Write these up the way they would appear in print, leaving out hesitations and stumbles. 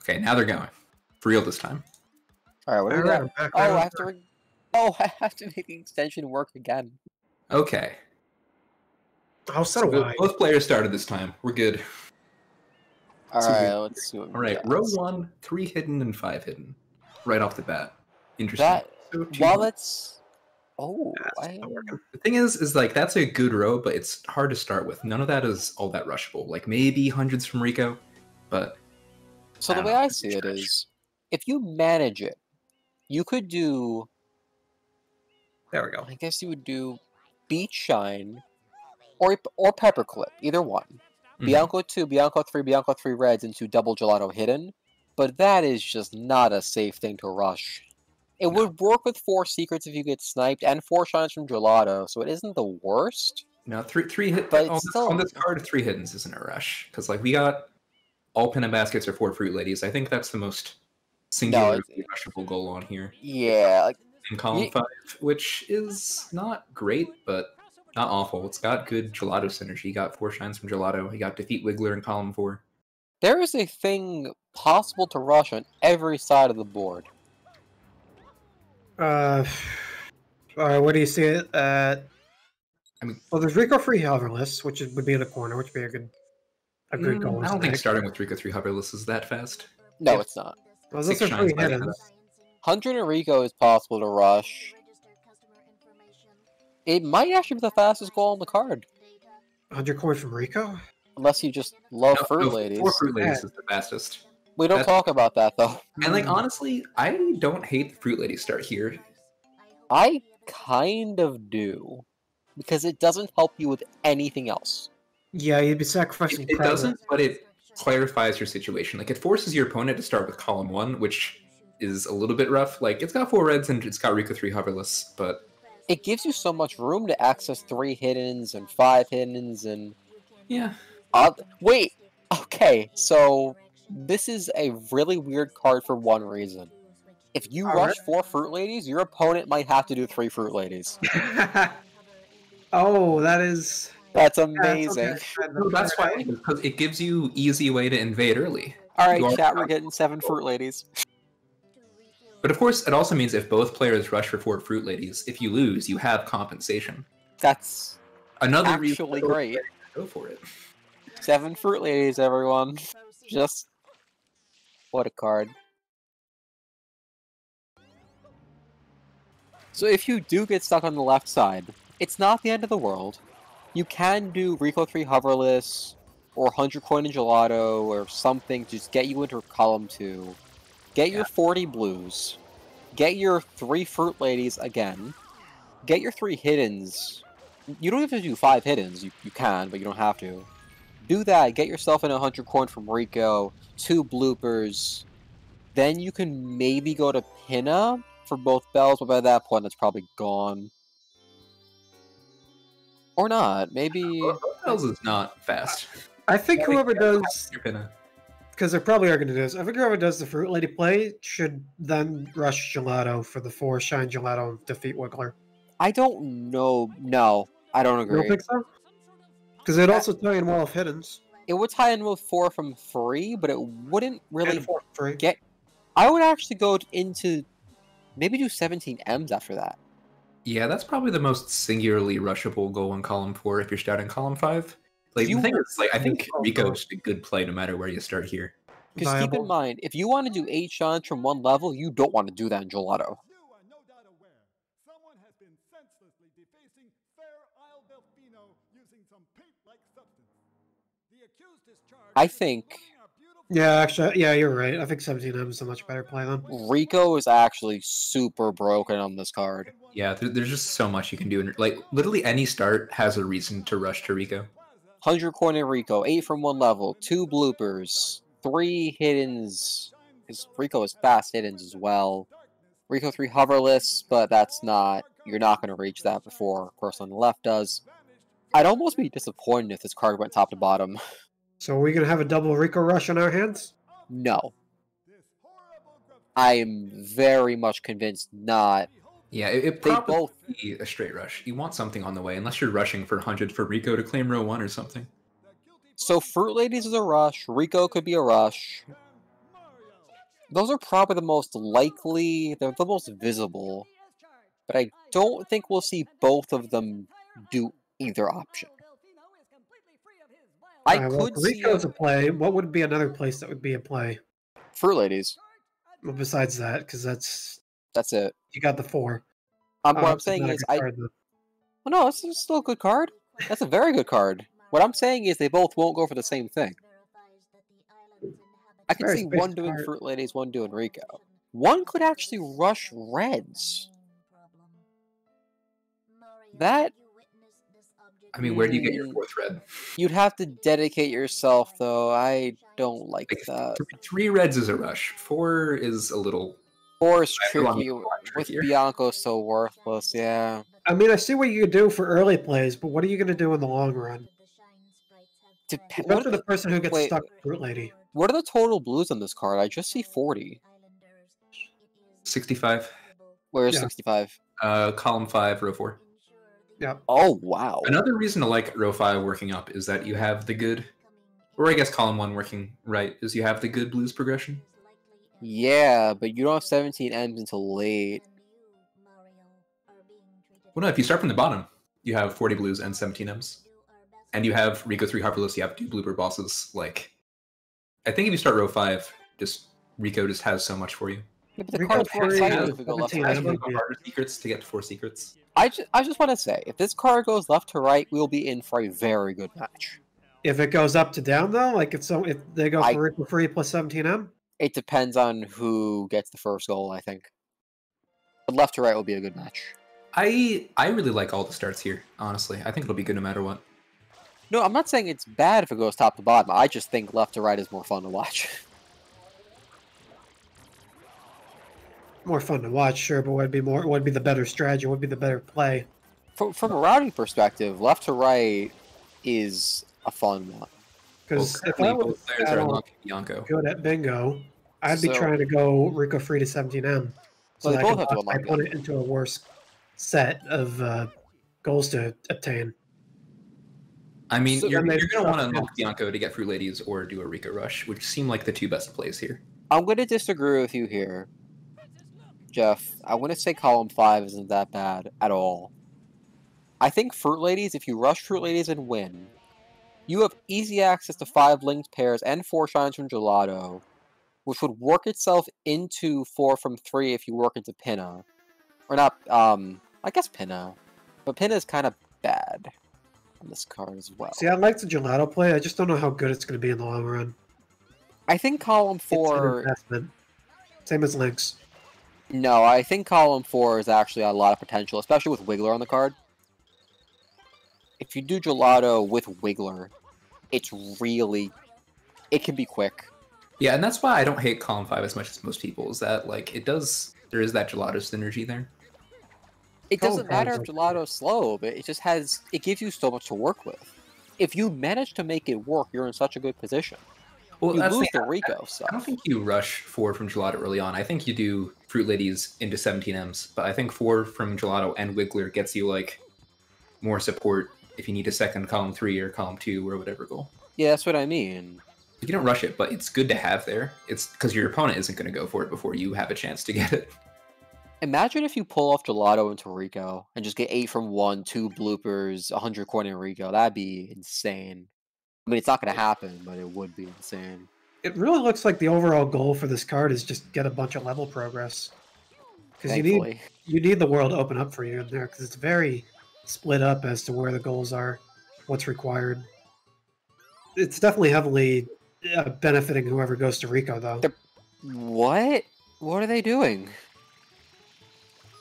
Okay, now they're going. For real this time. Alright, what do we got? Back Oh, I right have to... Oh, I have to make the extension work again. Okay. Oh, so do I. Both players started this time. We're good. Alright, let's see what we Alright, got. row 1, 3 hidden and 5 hidden. Right off the bat. Interesting. That... While it's... Oh, The thing is like, that's a good row, but it's hard to start with. None of that is all that rushable. Like, maybe hundreds from Rico, but... So the way I see it is, if you manage it, you could do... There we go. I guess you would do Beach Shine or Pepperclip, either one. Bianco 2, Bianco 3, Bianco 3 Reds into double Gelato hidden, but that is just not a safe thing to rush. It would work with 4 secrets if you get sniped, and 4 shines from Gelato, so it isn't the worst. No, three hit. But on this card, 3 hiddens isn't a rush, because like we got all pin and baskets or 4 fruit ladies. I think that's the most singularly rushable goal on here. Yeah, like, in column 5, which is not great, but not awful. It's got good Gelato synergy. You got 4 shines from Gelato. You got Defeat Wiggler in column 4. There is a thing possible to rush on every side of the board. Alright, where do you see it? I mean, well, there's Rico free hoverless, which would be in the corner, which would be a good goal. I don't think starting with Rico 3 hoverless is that fast. No, it's not. Well, those are 3 hiddens. 100 and Rico is possible to rush. It might actually be the fastest goal on the card. 100 coin from Rico? Unless you just love Fruit Ladies. 4 Fruit Ladies is the fastest. We don't talk about that, though. And, like, honestly, I don't hate the Fruit Lady start here. I kind of do. Because it doesn't help you with anything else. Yeah, you'd be sacrificing It doesn't, but it clarifies your situation. Like, it forces your opponent to start with column 1, which is a little bit rough. Like, it's got 4 reds and it's got Rico 3 hoverless, but... It gives you so much room to access 3 hiddens and 5 hiddens and... Yeah. Wait! Okay, so... This is a really weird card for one reason. If you rush 4 Fruit Ladies, your opponent might have to do 3 Fruit Ladies. Oh, that is... That's amazing. No, that's why, because it gives you easy way to invade early. Alright, chat, we're getting 7 Fruit Ladies. But of course, it also means if both players rush for 4 Fruit Ladies, if you lose, you have compensation. That's another actually great. Go for it. 7 Fruit Ladies, everyone. Just... What a card. So if you do get stuck on the left side, it's not the end of the world. You can do Rico 3 hoverless, or 100 coin in Gelato, or something to just get you into column 2. Get your 40 blues. Get your 3 Fruit Ladies again. Get your 3 hiddens. You don't have to do 5 hiddens. You can, but you don't have to. Do that. Get yourself in 100 coin from Rico. 2 bloopers. Then you can maybe go to Pinna for both bells, but by that point it's probably gone. Or not. Maybe... Bells is not fast. I think whoever does... Because they probably are going to do this. I think whoever does the Fruit Lady play should then rush Gelato for the 4 Shine Gelato and Defeat Wiggler. I don't know. No, I don't agree. You don't think so? Because it'd also tie in well with hiddens. It would tie in with 4 from 3, but it wouldn't really 4 from 3. get... I would actually go into... Maybe do 17 Ms after that. Yeah, that's probably the most singularly rushable goal in column 4 if you're starting column 5. Like, the thing is, like, I think Rico's a good play no matter where you start here. Because keep in mind, if you want to do 8 shines from one level, you don't want to do that in Gelato. I think... Yeah, actually, yeah, you're right. I think 17M is a much better play then. Rico is actually super broken on this card. Yeah, there's just so much you can do. Like, literally any start has a reason to rush to Rico. 100 coin in Rico, 8 from one level, 2 bloopers, 3 hiddens. Because Rico is fast hiddens as well. Rico 3 hoverless, but that's not... You're not going to reach that before the person on the left does. I'd almost be disappointed if this card went top to bottom. So are we going to have a double Rico rush on our hands? No. I am very much convinced not. Yeah, it probably both be a straight rush. You want something on the way, unless you're rushing for 100 for Rico to claim row 1 or something. So Fruit Ladies is a rush. Rico could be a rush. Those are probably the most likely, they're the most visible, but I don't think we'll see both of them do either option. I well, could see Rico's a play. What would be another place that would be a play? Fruit Ladies. Well, besides that, because that's it. you got the 4. What I'm It's saying not a is, good card, though. well, no, it's still a good card. That's a very good card. What I'm saying is they both won't go for the same thing. I can Very see one spacey doing card. Fruit Ladies, one doing Rico. One could actually rush Reds. That... I mean, where do you get your 4th red? You'd have to dedicate yourself, though. I don't like that. 3 reds is a rush. 4 is a little... 4 is I feel tricky. a lot With trickier. Bianco so worthless, yeah. I mean, I see what you could do for early plays, but what are you going to do in the long run? Except for the person who gets stuck with Fruit Lady. What are the total blues on this card? I just see 40. 65. Where's Yeah. 65? Column 5, row 4. Yeah. Oh, wow. Another reason to like row 5 working up is that you have the good, or I guess column 1 working right, is you have the good blues progression. Yeah, but you don't have 17 M's until late. Well, no, if you start from the bottom, you have 40 blues and 17 M's. And you have Rico 3 Harperless, you have 2 blooper bosses. Like, I think if you start row 5, Rico just has so much for you. Yeah, but the Rico card's more 3 exciting has if we go left to 17 right. M's. That's one of the harder secrets to get to 4 secrets. I just want to say, if this card goes left to right, we'll be in for a very good match. If it goes up to down, though, like if they go for Rico 3 plus 17M? It depends on who gets the first goal, I think. But left to right will be a good match. I really like all the starts here, honestly. I think it'll be good no matter what. No, I'm not saying it's bad if it goes top to bottom. I just think left to right is more fun to watch. More fun to watch, sure, but what would be the better strategy? What would be the better play? From a routing perspective, left to right is a fun one. Because if I currently, was both players are unlocking Bianco. good at bingo, I'd be So- trying to go Rico 3 to 17M. So Well, they that I both can have to lock my unlock it. opponent into a worse set of goals to obtain. I mean, So you're then they going to want to stop unlock him. Bianco to get Fruit Ladies or do a Rico Rush, which seem like the 2 best plays here. I'm going to disagree with you here, Jeff. I wouldn't say column 5 isn't that bad at all. I think Fruit Ladies, if you rush Fruit Ladies and win, you have easy access to 5 linked pairs and 4 shines from Gelato, which would work itself into 4 from 3 if you work into Pinna. Or not, I guess Pinna. But Pinna is kind of bad on this card as well. See, I like the Gelato play. I just don't know how good it's going to be in the long run. I think column It's an 4... investment. Same as Lynx. No, I think column 4 is actually a lot of potential, especially with Wiggler on the card. If you do Gelato with Wiggler, it's really... It can be quick. Yeah, and that's why I don't hate column 5 as much as most people, is that, like, there is that Gelato synergy there. It doesn't Column matter if 5 is Gelato's slow, but it just has... It gives you so much to work with. If you manage to make it work, you're in such a good position. Well, You that's lose the the Rico I don't stuff. think you rush 4 from Gelato early on. I think you do Fruit Ladies into 17Ms, but I think 4 from Gelato and Wiggler gets you, like, more support if you need a second column 3 or column 2 or whatever goal. Yeah, that's what I mean. You don't rush it, but it's good to have there. It's because your opponent isn't going to go for it before you have a chance to get it. Imagine if you pull off Gelato into Rico and just get 8 from 1, 2 bloopers, 100 coin in Rico. That'd be insane. I mean, it's not going to happen, but it would be insane. It really looks like the overall goal for this card is just get a bunch of level progress. Because Thankfully. you need the world to open up for you in there, because it's very split up as to where the goals are, what's required. It's definitely heavily benefiting whoever goes to Rico, though. What? What are they doing?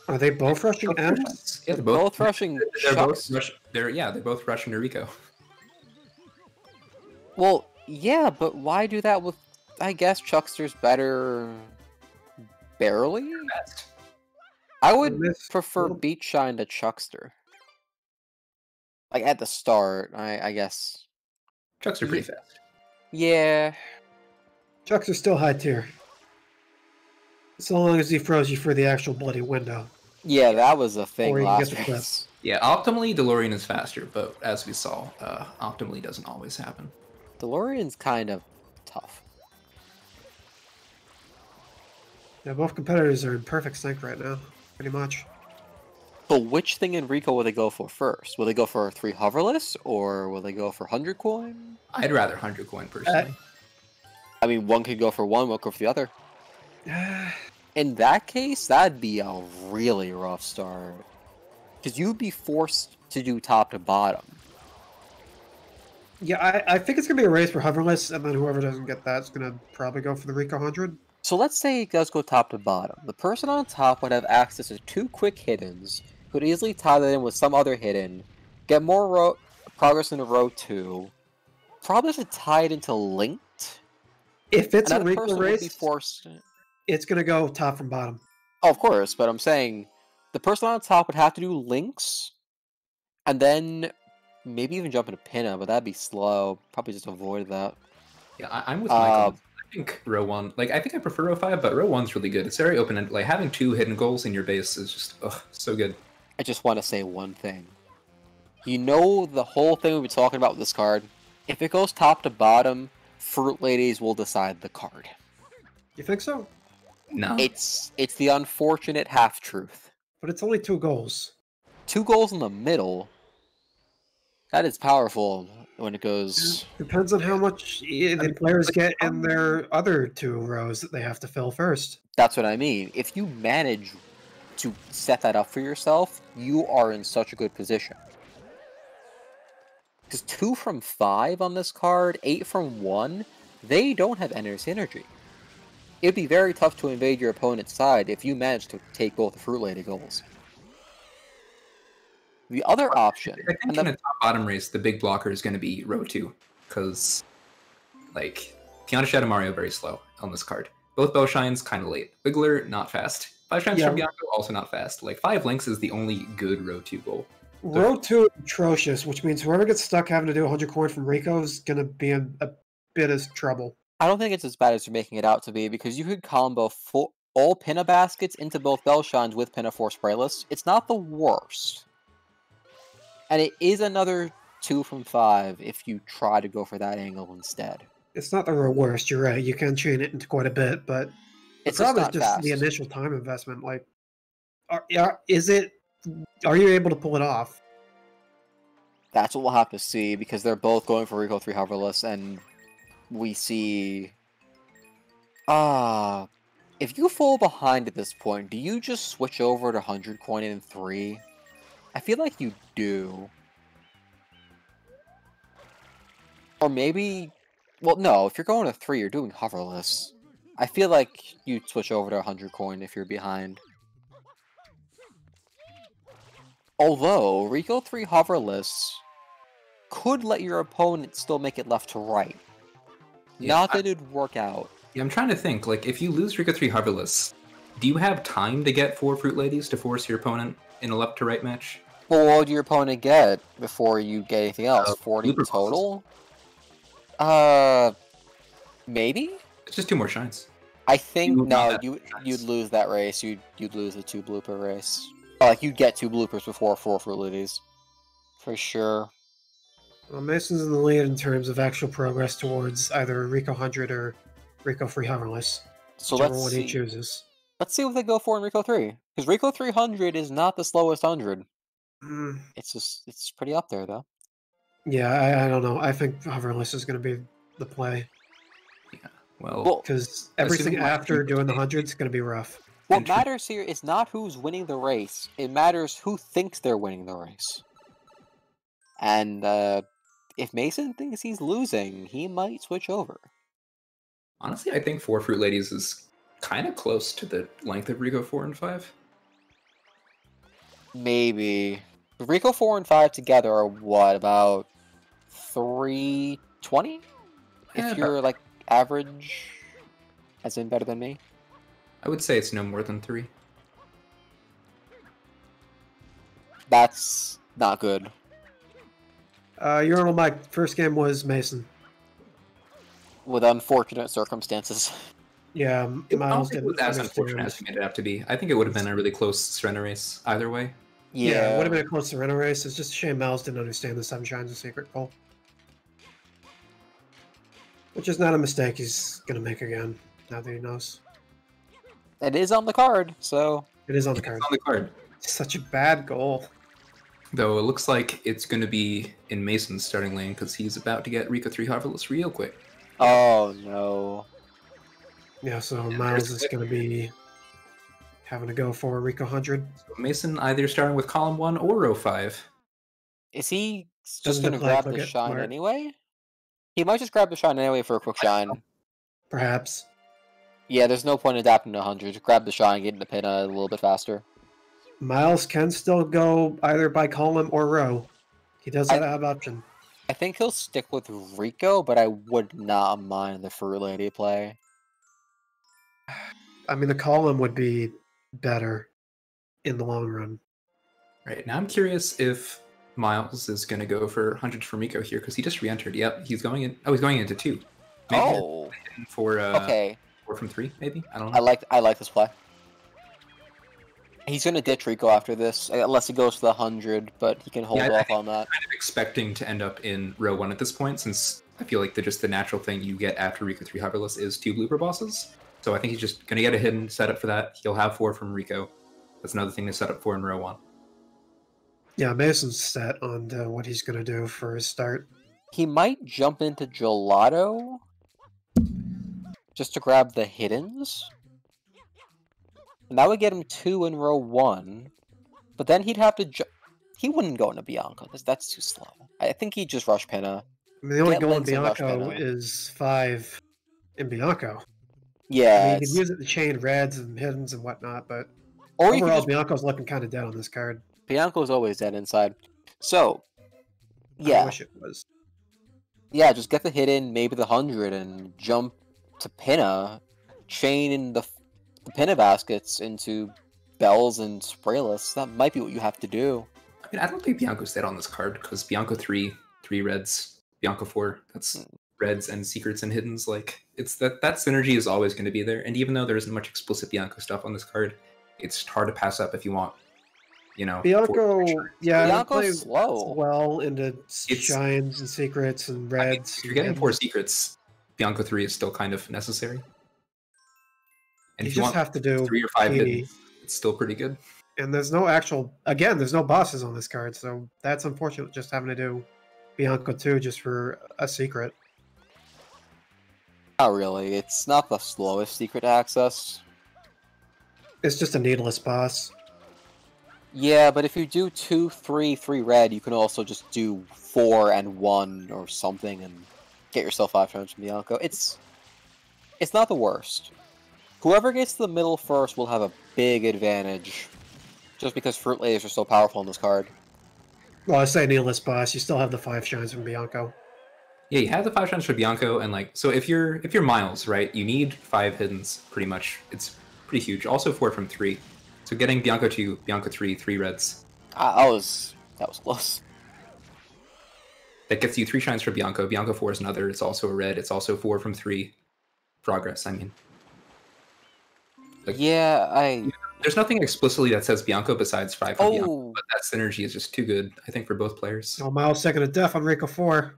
Are they both rushing M's? Yeah, They're both rushing Chucks. They're both rushing to Rico. Well, yeah, but why do that with... I guess Chuckster's better... Barely? Best. I would Miss- prefer Beat Shine to Chuckster. Like, at the start, I guess. Chucks are pretty fast. Yeah. Chucks are still high tier. So long as he froze you for the actual bloody window. Yeah, that was a thing Or you last get the race. Yeah, optimally, DeLorean is faster, but as we saw, optimally doesn't always happen. DeLorean's kind of tough. Yeah, both competitors are in perfect sync right now, pretty much. So which thing in Rico will they go for first? Will they go for 3 hoverless, or will they go for 100 coin? I'd rather 100 coin personally. I mean, one could go for one go for the other. In that case, that'd be a really rough start. Because you'd be forced to do top to bottom. Yeah, I think it's going to be a race for hoverless, and then whoever doesn't get that is going to probably go for the Rico 100. So let's say it does go top to bottom. The person on top would have access to 2 quick hiddens, could easily tie that in with some other hidden, get more progress into row 2, probably have to tie it into linked. If it's a Another Rico person would be race, forced... it's going to go top from bottom. Oh, of course, but I'm saying the person on top would have to do links, and then maybe even jump into pinna, but that'd be slow. Probably just avoid that. Yeah, I'm with Michael. I think row 1, like, I think I prefer row 5, but row 1's really good. It's very open, and like having 2 hidden goals in your base is just so good. I just want to say one thing. You know the whole thing we've been talking about with this card? If it goes top to bottom, Fruit Ladies will decide the card. You think so? No. It's the unfortunate half-truth. But it's only 2 goals. 2 goals in the middle? That is powerful when it goes... Depends on how much the players get in their other 2 rows that they have to fill first. That's what I mean. If you manage to set that up for yourself, you are in such a good position. Because 2 from 5 on this card, 8 from 1, they don't have any synergy. It'd be very tough to invade your opponent's side if you manage to take both the Fruit Lady goals. The other option... I think in a top-bottom race, the big blocker is going to be row 2. Because, like, Fiona Shadow Mario very slow on this card. Both Bowshines kind of late. Wiggler, not fast. 5 Shines from Bianco, also not fast. Like, 5 Links is the only good row 2 goal. Row 2 is atrocious, which means whoever gets stuck having to do 100 coin from Rico is going to be in a bit of trouble. I don't think it's as bad as you're making it out to be, because you could combo all Pinna baskets into both Bellshines with Pinna 4 Sprayless. It's not the worst. And it is another 2 from 5 if you try to go for that angle instead. It's not the worst, you're right. You can chain it into quite a bit, but the problem is just the initial time investment. Like, are you able to pull it off? That's what we'll have to see, because they're both going for Rico 3 hoverless, and we see... if you fall behind at this point, do you just switch over to 100 coin in 3? I feel like you do. Or maybe... Well, no, if you're going to 3, you're doing hoverless. I feel like you'd switch over to 100 coin if you're behind. Although, Rico 3 hoverless could let your opponent still make it left to right. Yeah, Not that it'd work out. Yeah, I'm trying to think, like, if you lose Rico 3 hoverless, do you have time to get 4 Fruit Ladies to force your opponent in a left to right match? Well, what would your opponent get before you get anything else? 40 total? Maybe? It's just 2 more shines. I think, no, you'd lose that race. You'd lose the 2 blooper race. Like, you'd get 2 bloopers before 4 Fruit Ladies. For sure. Well, Mason's in the lead in terms of actual progress towards either Rico 100 or Rico 3 hoverless. So whichever one he chooses. Let's see what they go for in Rico 3. Because Rico 300 is not the slowest 100. It's pretty up there, though. Yeah, I don't know. I think hoverless is going to be the play. Yeah, well... Because everything after doing the 100 is going to be rough. What matters here is not who's winning the race. It matters who thinks they're winning the race. And, if Mason thinks he's losing, he might switch over. Honestly, I think 4 Fruit Ladies is kind of close to the length of Rico 4 and 5. Maybe. Rico 4 and 5 together are what, about 320? If you're, like, average, as in better than me? I would say it's no more than 3. That's not good. Urinal Mike, first game was Mason. With unfortunate circumstances. Yeah, Miles didn't. It was as unfortunate as you made it out to be. I think it would have been a really close surrender race either way. Yeah, it would have been a close surrender race. It's just a shame Miles didn't understand the 7 Shines of Secret Goal. Which is not a mistake he's going to make again, now that he knows. It is on the card, so... It is on the card. It's on the card. Such a bad goal. Though it looks like it's going to be in Mason's starting lane because he's about to get Rico 3 Harvest real quick. Oh, no. Yeah, so Miles is going to be having to go for Rico 100. So Mason either starting with column 1 or row 5. Is he just Doesn't going to look like grab he'll the get shine smart. anyway? He might just grab the shine anyway for a quick shine. Perhaps. Yeah, there's no point adapting to 100. Just grab the shine, get into pin a little bit faster. Miles can still go either by column or row. He does have option. I think he'll stick with Rico, but I would not mind the Fruit Lady play. I mean, the column would be better in the long run. Right, now I'm curious if Miles is going to go for 100 for Rico here because he just re-entered. Yep, he's going in. Oh, he's going into 2. Maybe Oh, for okay. 4 from 3, maybe? I don't know. I like this play. He's gonna ditch Rico after this, unless he goes for the 100, but he can hold off on that. I'm kind of expecting to end up in row 1 at this point, since I feel like the natural thing you get after Rico 3 Hoverless is 2 blooper bosses. So I think he's just gonna get a hidden setup for that. He'll have 4 from Rico. That's another thing to set up for in row 1. Yeah, Mason's set on what he's going to do for his start. He might jump into Gelato just to grab the hiddens. And that would get him 2 in row 1. But then he'd have to he wouldn't go into Bianco. That's too slow. I think he'd just rush Pinna. I mean, the only Get goal in Lynx and rush Bianco Pinna. is 5 in Bianco. Yeah. I mean, you can use it to chain reds and hiddens and whatnot, but or you overall, could just, Bianco's looking kind of dead on this card. Bianco's always dead inside. So, I yeah. wish it was. Yeah, just get the hidden, maybe the 100, and jump to Pinna. Chain in the Pinna baskets into Bells and Sprayless. That might be what you have to do. I mean, I don't think Bianco's dead on this card, because Bianco 3 reds, Bianco 4, that's reds and secrets and hiddens. Like, it's that synergy is always going to be there, and even though there isn't much explicit Bianco stuff on this card, it's hard to pass up if you want, you know. Bianco, yeah, Bianco's plays slow. well into shines and secrets and reds. I mean, if you're getting 4 secrets, Bianco 3 is still kind of necessary. And you if you just want have to do 3 or 5 80. hiddens, it's still pretty good. And there's no there's no bosses on this card, so that's unfortunate just having to do Bianco 2 just for a secret. Not really. It's not the slowest secret to access. It's just a needless boss. Yeah, but if you do 2, 3, 3 red, you can also just do 4 and 1 or something and get yourself 5 times from Bianco. It's not the worst. Whoever gets to the middle first will have a big advantage, just because Fruit Ladies are so powerful in this card. Well, I say needless boss, you still have the 5 shines from Bianco. Yeah, you have the 5 shines for Bianco, and like, so if you're Miles, right, you need 5 hiddens pretty much. It's pretty huge. Also 4 from 3. So getting Bianco 2, Bianco 3, 3 reds. That was close. That gets you 3 shines for Bianco. Bianco 4 is another. It's also a red. It's also 4 from 3. Progress, I mean. Like, Yeah, there's nothing explicitly that says Bianco besides 5 from Bianco, Oh, but that synergy is just too good, I think, for both players. Oh, Miles second to death on Rico 4.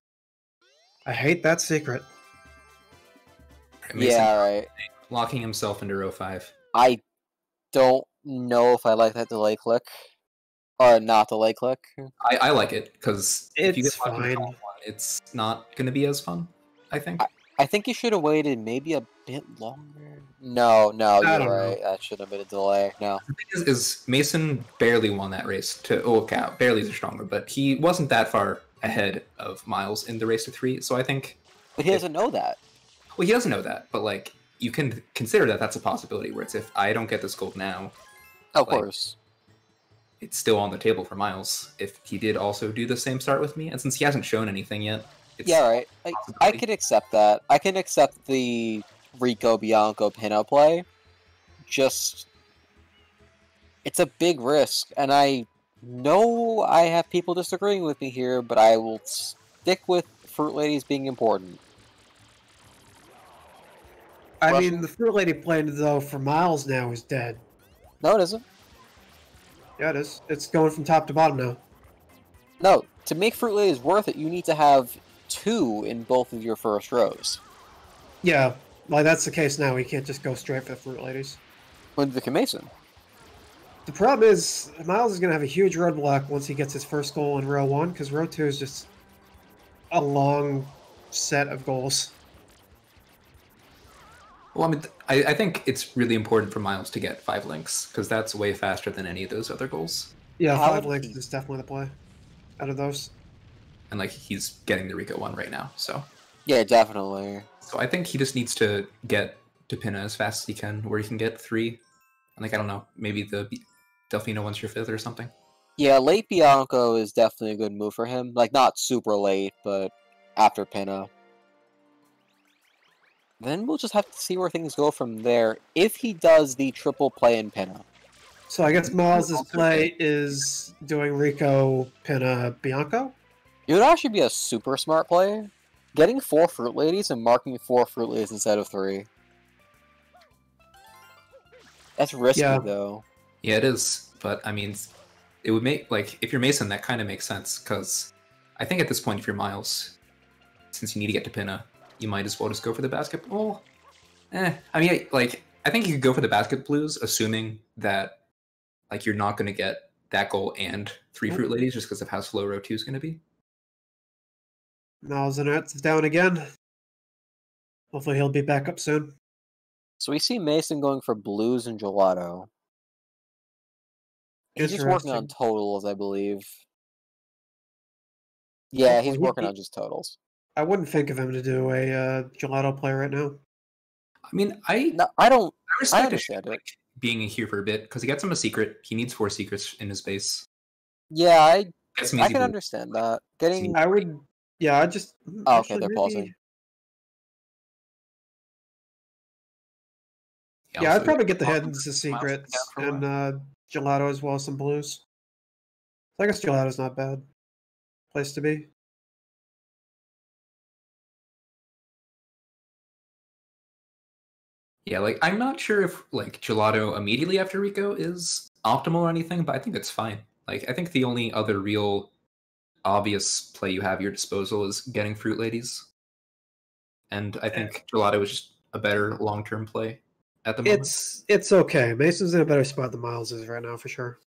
I hate that secret. Mason yeah, right. locking himself into row 5. I don't know if I like that delay click. Or not delay click. I like it, because if you get It's locked into fine. column 1, it's not going to be as fun, I think. I think you should have waited maybe a bit longer. No, I you're don't right. That should have been a delay. No. The thing is Mason barely won that race to okay, barely is stronger, but he wasn't that far ahead of Miles in the race to 3, so I think... But he doesn't know that. Well, he doesn't know that, but like, you can consider that that's a possibility, where it's if I don't get this gold now, Of Like, course. it's still on the table for Miles, if he did also do the same start with me, and since he hasn't shown anything yet, it's Yeah, right. I possibility. can accept that. I can accept the Rico Bianco pinup play. Just... It's a big risk, and I know I have people disagreeing with me here, but I will stick with Fruit Ladies being important. I Russian- mean, the Fruit Lady play, though, for Miles now is dead. No, it isn't. Yeah, it is. It's going from top to bottom now. No, to make Fruit Ladies worth it, you need to have 2 in both of your first rows. Yeah, like that's the case now. We can't just go straight for the Fruit Ladies. With Vicky Mason. The problem is, Miles is going to have a huge roadblock once he gets his first goal in row 1, because row 2 is just a long set of goals. Well, I mean, I think it's really important for Miles to get 5 links, because that's way faster than any of those other goals. Yeah, How 5 would links he- is definitely the play out of those. And, like, he's getting the Rico one right now, so... Yeah, definitely. So I think he just needs to get to Pinna as fast as he can, where he can get 3. And, like, I don't know, maybe the Delfino one's your 5th or something. Yeah, late Bianco is definitely a good move for him. Like, not super late, but after Pinna. Then we'll just have to see where things go from there, if he does the triple play in Pinna. So I guess Miles' play is doing Rico, Pinna, Bianco? It would actually be a super smart play. Getting 4 Fruit Ladies and marking 4 Fruit Ladies instead of 3. That's risky, Yeah. though. Yeah, it is. But, I mean, it would make, like, if you're Mason, that kind of makes sense, because I think at this point, if you're Miles, since you need to get to Pinna, you might as well just go for the basketball. I mean, like, I think you could go for the basket blues, assuming that, like, you're not going to get that goal and 3 Fruit Ladies just because of how slow row 2 is going to be. Miles and Ertz is down again. Hopefully he'll be back up soon. So we see Mason going for blues and gelato. He's just working on Interesting. totals, I believe. Yeah, he's Well, working on just totals. I wouldn't think of him to do a gelato play right now. I mean, I No, I don't. respect his understand it. like, being here for a bit, because he gets him a secret. He needs 4 secrets in his base. Yeah, I Gets some can easy blues. understand that. Getting I would, yeah, I just. Oh, okay, actually, they're maybe- pausing. Yeah, I'd also- probably get the heads as Miles is secrets down for a and while. gelato as well as some blues. So I guess gelato's not bad place to be. Yeah, like, I'm not sure if, like, gelato immediately after Rico is optimal or anything, but I think it's fine. Like, I think the only other real obvious play you have at your disposal is getting Fruit Ladies. And I think gelato is just a better long-term play at the moment. It's okay. Mason's in a better spot than Miles is right now for sure.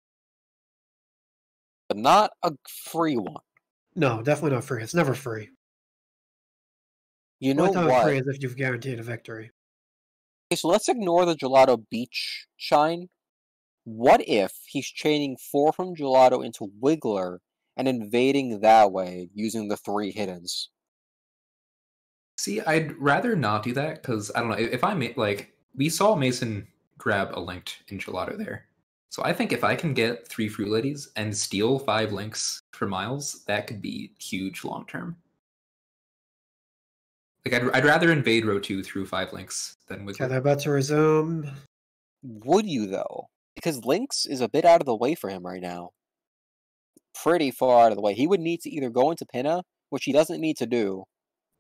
but not a free one. No, definitely not free. It's never free. You The know only time it's what? free is if you've guaranteed a victory. Okay, so let's ignore the Gelato Beach shine. What if he's chaining 4 from Gelato into Wiggler and invading that way using the 3 hiddens? See, I'd rather not do that, because, I don't know, if I made, like, we saw Mason grab a linked in gelato there. So I think if I can get 3 Fruit Ladies and steal 5 links for Miles, that could be huge long-term. Like, I'd rather invade row 2 through 5 links than with... Okay, they're about to resume. Would you, though? Because Lynx is a bit out of the way for him right now. Pretty far out of the way. He would need to either go into Pinna, which he doesn't need to do.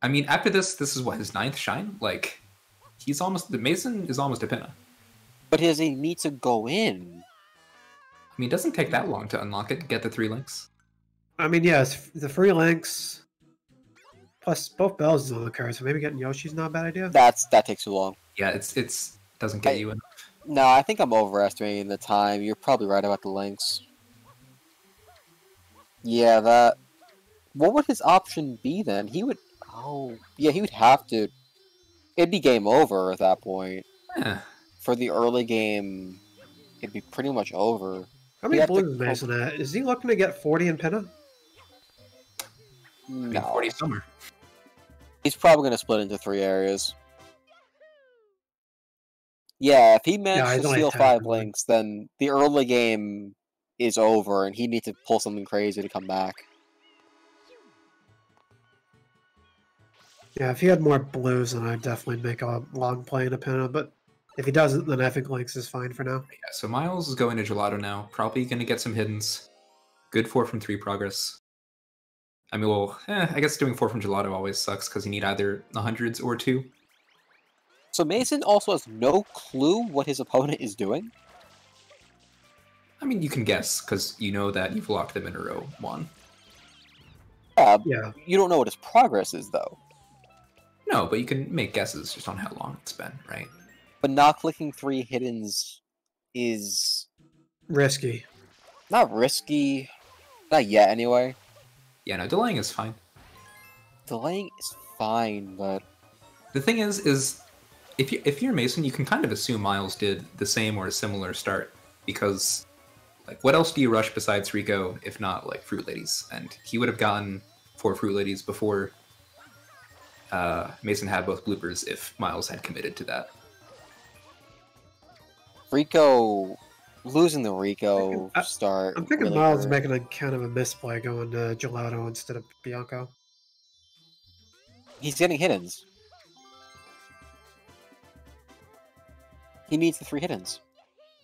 I mean, after this is what, his 9th shine? Like, he's almost... Mason is almost a Pinna. But does he need to go in? I mean, it doesn't take that long to unlock it, get the 3 links. I mean, yes, the free links. Plus, both bells is on the card, so maybe getting Yoshi's not a bad idea. That takes too long. Yeah, it's doesn't get you in. No, I think I'm overestimating the time. You're probably right about the links. Yeah, that... What would his option be then? He would... Oh, yeah, he would have to... It'd be game over at that point. Eh. For the early game, it'd be pretty much over. How He many had to blues is Mason at? Is he looking to get 40 in Pinna? I mean, No. 40 summer. He's probably going to split into 3 areas. Yeah, if he he's manages to only steal 10, 5 really. links, then the early game is over, and he'd need to pull something crazy to come back. Yeah, if he had more blues, then I'd definitely make a long play in a Pinna, but if he doesn't, then I think Lynx is fine for now. Yeah, so Miles is going to gelato now. Probably going to get some hiddens. Good 4 from 3 progress. I mean, well, I guess doing 4 from gelato always sucks because you need either the hundreds or 2. So Mason also has no clue what his opponent is doing? I mean, you can guess because you know that you've locked them in a row 1. Yeah, You don't know what his progress is, though. No, but you can make guesses just on how long it's been, right? But not clicking 3 hiddens is Risky. not risky. Not yet, anyway. Yeah, no, delaying is fine. Delaying is fine, but The thing is if you're Mason, you can kind of assume Miles did the same or a similar start, because like what else do you rush besides Rico if not like Fruit Ladies? And he would have gotten 4 Fruit Ladies before Mason had both bloopers if Miles had committed to that. Rico losing the Rico start. I'm thinking really Miles hurt. making a kind of a misplay going to Gelato instead of Bianco. He's getting hit-ins. He needs the 3 hit-ins.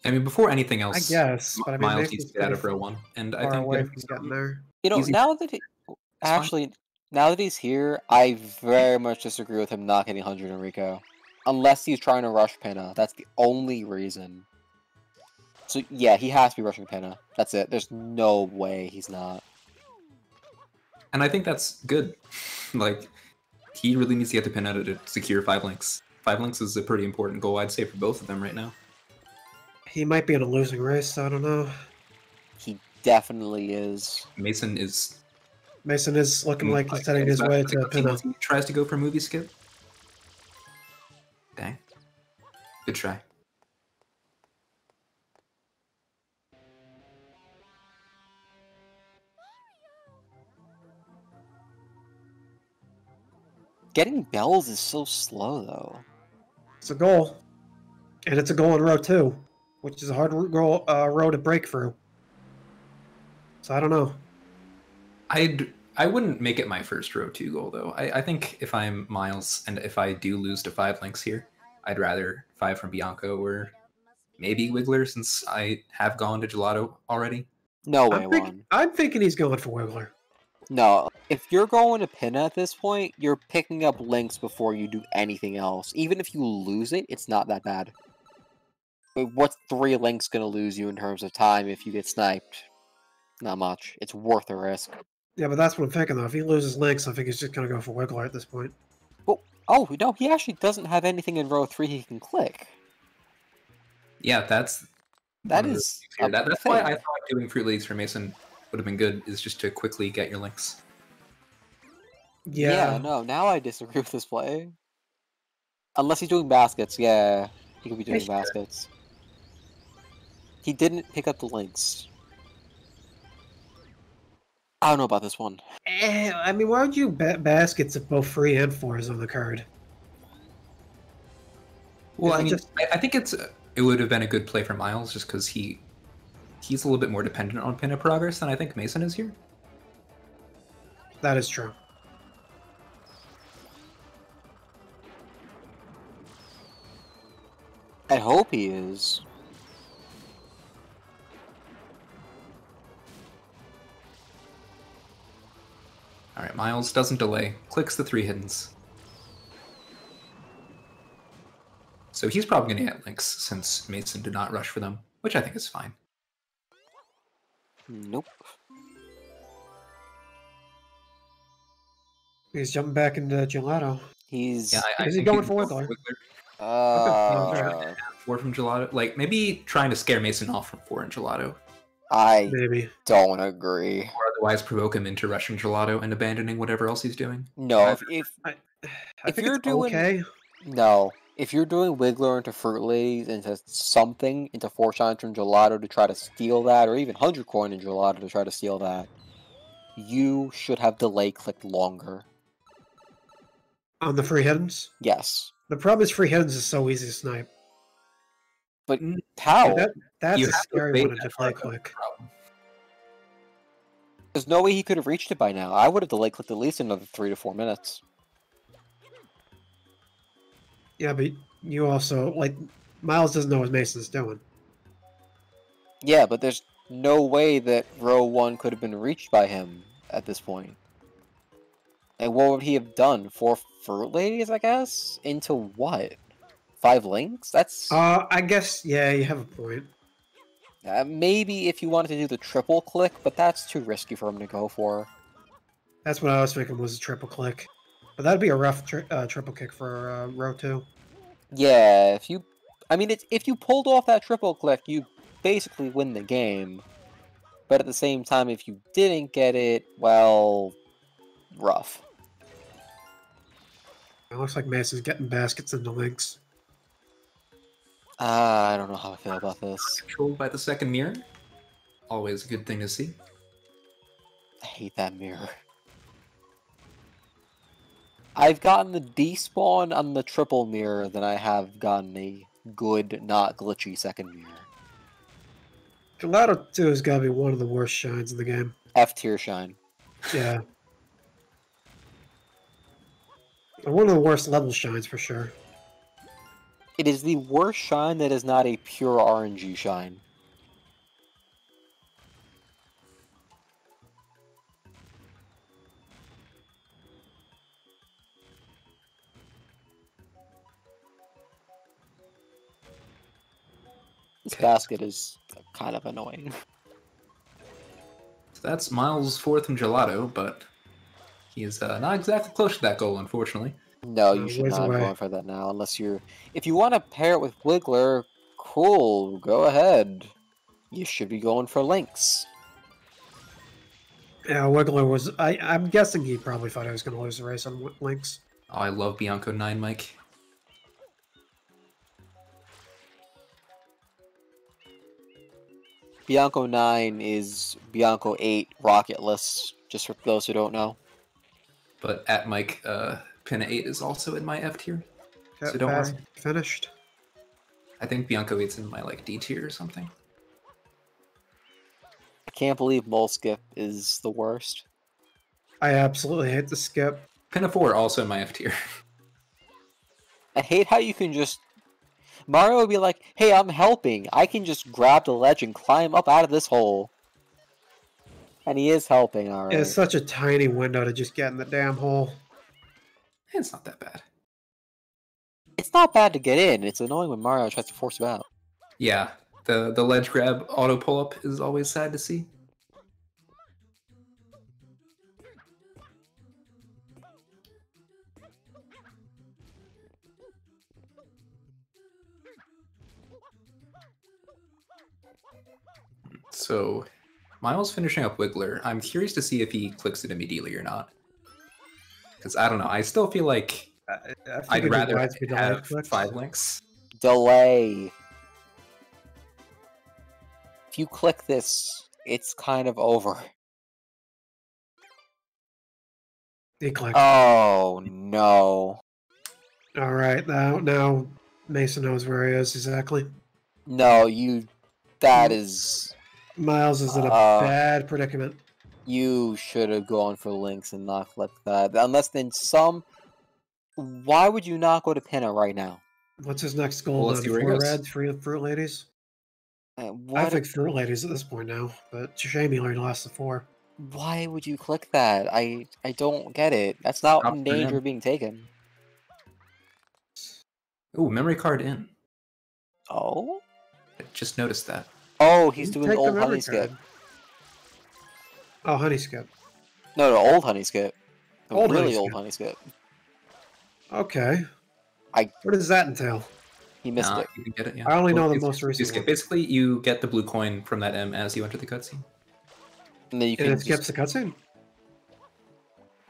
I mean, before anything I else, guess, but I mean, Miles Mason's needs to get out of pretty row 1, and I far think away from getting there. You know, Easy. now that he, fine. actually, now that he's here, I very much disagree with him not getting 100 in Rico. Unless he's trying to rush Pinna. That's the only reason. So, yeah, he has to be rushing Pinna. That's it. There's no way he's not. And I think that's good. Like, he really needs to get to Pinata to secure 5 links. 5 links is a pretty important goal, I'd say, for both of them right now. He might be in a losing race. I don't know. He definitely is. Mason is looking like he's heading his way to Pinna. He tries to go for movie skip. Dang. Good try. Getting bells is so slow, though. It's a goal, and it's a goal in row 2, which is a hard row to break through. So I don't know. I wouldn't make it my first row 2 goal though. I think if I'm Miles and if I do lose to 5 links here, I'd rather 5 from Bianco or maybe Wiggler, since I have gone to Gelato already. No way, Juan. I'm thinking he's going for Wiggler. No, if you're going to Pinna at this point, you're picking up links before you do anything else. Even if you lose it, it's not that bad. But what's 3 links going to lose you in terms of time if you get sniped? Not much. It's worth the risk. Yeah, but that's what I'm thinking, though. If he loses links, I think he's just going to go for Wiggler at this point. Well, oh, no, he actually doesn't have anything in row 3 he can click. Yeah, that's That's why I thought doing Fruit Ladies for Mason would have been good, is just to quickly get your links. Yeah, no, now I disagree with this play. Unless he's doing baskets, yeah. He could be doing baskets. He didn't pick up the links. I don't know about this one. I mean, why would you bet baskets if both 3 and 4 is on the card? Well, I mean, I think it would have been a good play for Miles, just because he's a little bit more dependent on Pinna progress than I think Mason is here. That is true. I hope he is. Alright, Miles doesn't delay, clicks the 3 hiddens. So he's probably going to get links, since Mason did not rush for them, which I think is fine. Nope. He's jumping back into Gelato. He's... Yeah, I Is he think going he'd for go Wiggler? Wiggler. 4 from Gelato. Like, maybe trying to scare Mason off from 4 in Gelato. I Maybe. don't agree. Or otherwise provoke him into rushing Gelato and abandoning whatever else he's doing. No, I if think you're it's doing... okay. No. If you're doing Wiggler into Fruit Ladies, into something, into 4 shines from Gelato to try to steal that, or even 100 coin in Gelato to try to steal that, you should have delay clicked longer. On the free hiddens? Yes. The problem is free hiddens is so easy to snipe. But how? That's You a have to scary evade one to that delay shortcut click. problem. There's no way he could have reached it by now. I would have delay clicked at least another 3 to 4 minutes. Yeah, but you also, like, Miles doesn't know what Mason's doing. Yeah, but there's no way that row 1 could have been reached by him at this point. And what would he have done? 4 Fruit Ladies, I guess? Into what? 5 links? That's... I guess, yeah, you have a point. maybe if you wanted to do the triple click, but that's too risky for him to go for. That's what I was thinking was a triple click. But that'd be a rough triple kick for row 2. Yeah, if you... I mean, if you pulled off that triple click, you basically win the game. But at the same time, if you didn't get it, well, rough. It looks like Mason's getting baskets into links. I don't know how I feel about this. Controlled by the second mirror. Always a good thing to see. I hate that mirror. I've gotten the despawn on the triple mirror than I have gotten a good, not glitchy second mirror. Gelato 2 has got to be one of the worst shines in the game. F tier shine. Yeah. One of the worst level shines for sure. It is the worst shine that is not a pure RNG shine. This basket is kind of annoying. So that's Miles' fourth from Gelato, but he is not exactly close to that goal, unfortunately. No, you should ways not away. go for that now, unless you're... If you want to pair it with Wiggler, cool, go ahead. You should be going for Lynx. Yeah, Wiggler was... I'm guessing he probably thought I was going to lose the race on Lynx. Oh, I love Bianco 9, Mike. Bianco 9 is Bianco 8 rocketless, just for those who don't know. But at Mike, Pinna 8 is also in my F tier. Got So don't pass worry. finished. I think Bianco 8's in my like D tier or something. I can't believe Mole Skip is the worst. I absolutely hate the skip. Pinna 4 also in my F tier. I hate how you can just... Mario would be like, hey, I'm helping. I can just grab the ledge and climb up out of this hole. And he is helping, alright. It's such a tiny window to just get in the damn hole. It's not that bad. It's not bad to get in. It's annoying when Mario tries to force you out. Yeah, the ledge grab auto pull up is always sad to see. So, Miles finishing up Wiggler. I'm curious to see if he clicks it immediately or not. Because I don't know. I still feel like I'd rather have 5 links. Delay. If you click this, it's kind of over. He clicked. Oh, no. Alright, now Mason knows where he is exactly. No, you... That is... Miles is in a bad predicament. You should have gone for Lynx and not clicked that. Unless then some... Why would you not go to Pinna right now? What's his next goal? Well, let's see where he 4 goes. reds, 3 Fruit Ladies? I think Fruit Ladies at this point now, but it's a shame he only lost the 4. Why would you click that? I don't get it. That's not Stop in for danger him. of being taken. Ooh, memory card in. Oh? I just noticed that. Oh, he's doing Take the old memory honey skip. card. Oh, honey skip. No, old honey skip. The Old really honey old skip. honey skip. Okay. What does that entail? He missed Nah, it. you can get it, yeah. I only know the it's- most recent you skip. one. Basically, you get the blue coin from that M as you enter the cutscene. And then you And can it skips the cutscene?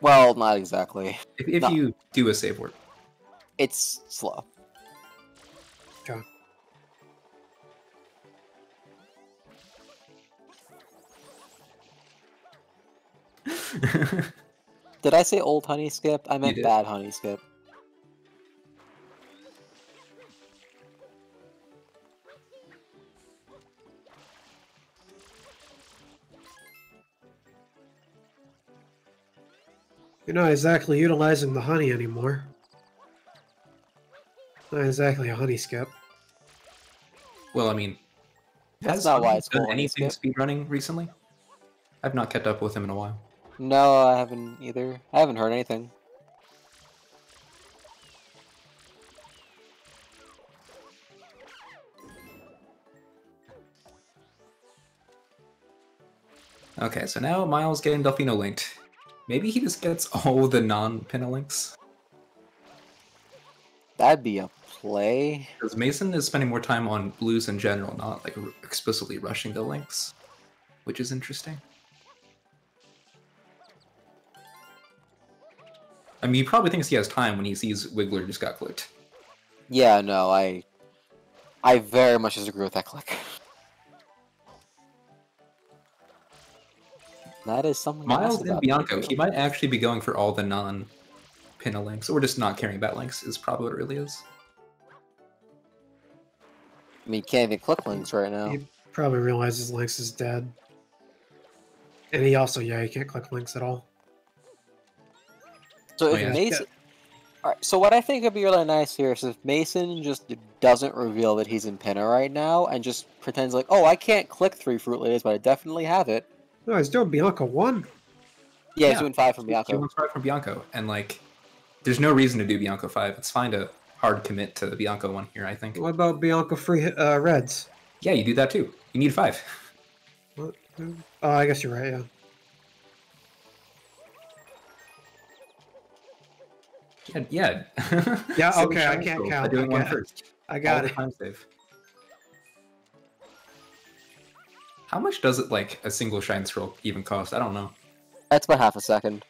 Well, not exactly. If No. you do a save word. It's slow. Okay. Did I say old honey skip? I meant did. bad honey skip. You're not exactly utilizing the honey anymore. Not exactly a honey skip. Well, I mean, That's has not why Honey it's done called anything skip. speedrunning recently? I've not kept up with him in a while. No, I haven't either. I haven't heard anything. Okay, so now Miles getting Delfino linked. Maybe he just gets all the non-Pinna links. That'd be a play. Because Mason is spending more time on blues in general, not like explicitly rushing the links, which is interesting. I mean, he probably thinks he has time when he sees Wiggler just got clicked. Yeah, no, I very much disagree with that click. That is something Miles else and about Bianco, Pico. he might actually be going for all the non-Pinna links, or just not caring about links is probably what it really is. I mean, you can't even click links right now. He probably realizes Lynx is dead. And he also, yeah, he can't click Lynx at all. So if yeah. Mason... Alright, so what I think would be really nice here is if Mason just doesn't reveal that he's in Pinna right now, and just pretends like, oh, I can't click 3 Fruit Ladies, but I definitely have it. No, he's doing Bianca 1. Yeah, he's doing 5 from Bianco. He wants 5 from Bianco, and like, there's no reason to do Bianco 5. It's fine to hard commit to the Bianco 1 here, I think. What about Bianca free reds? Yeah, you do that too. You need 5. What? Oh, I guess you're right, yeah. Yeah. Yeah, Silly okay, I shiny can't scroll count. by doing I one got- first. I got All the it. time save. How much does it like a single shine scroll even cost? I don't know. That's about half a second.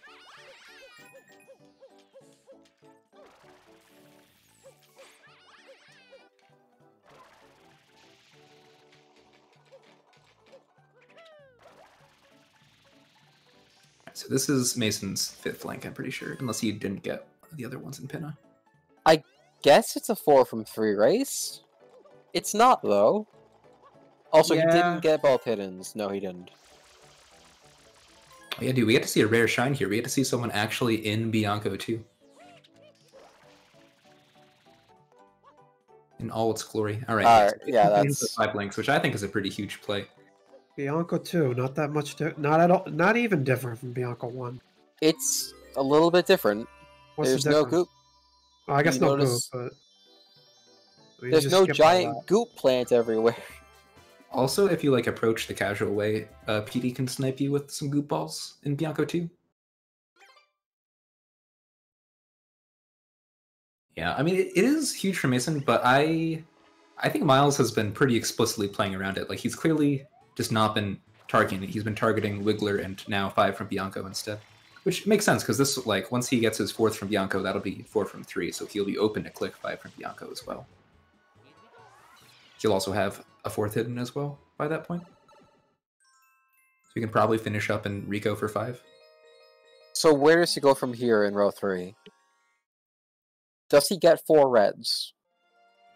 So this is Mason's 5th link, I'm pretty sure, unless he didn't get the other ones in Pinna. Guess it's a 4 from 3 race? It's not, though. Also, he Yeah. didn't get both hiddens. No, he didn't. Oh yeah, dude, we get to see a rare shine here. We get to see someone actually in Bianco too. In all its glory. Alright, yeah, that's... 5 links, which I think is a pretty huge play. Bianca 2, not that much, not at all, not even different from Bianca 1. It's a little bit different. What's There's the no difference? goop. Oh, I guess You no notice- goop, but... we There's just no skip all giant that. goop plant everywhere. Also, if you like approach the casual way, PD can snipe you with some goop balls in Bianco 2. Yeah, I mean, it is huge for Mason, but I think Miles has been pretty explicitly playing around it. Like, he's clearly just not been targeting it. He's been targeting Wiggler and now 5 from Bianco instead. Which makes sense, because this, like, once he gets his 4th from Bianco, that'll be 4 from 3, so he'll be open to click 5 from Bianco as well. He'll also have a 4th hidden as well by that point. So he can probably finish up in Rico for 5. So where does he go from here in row 3? Does he get 4 reds?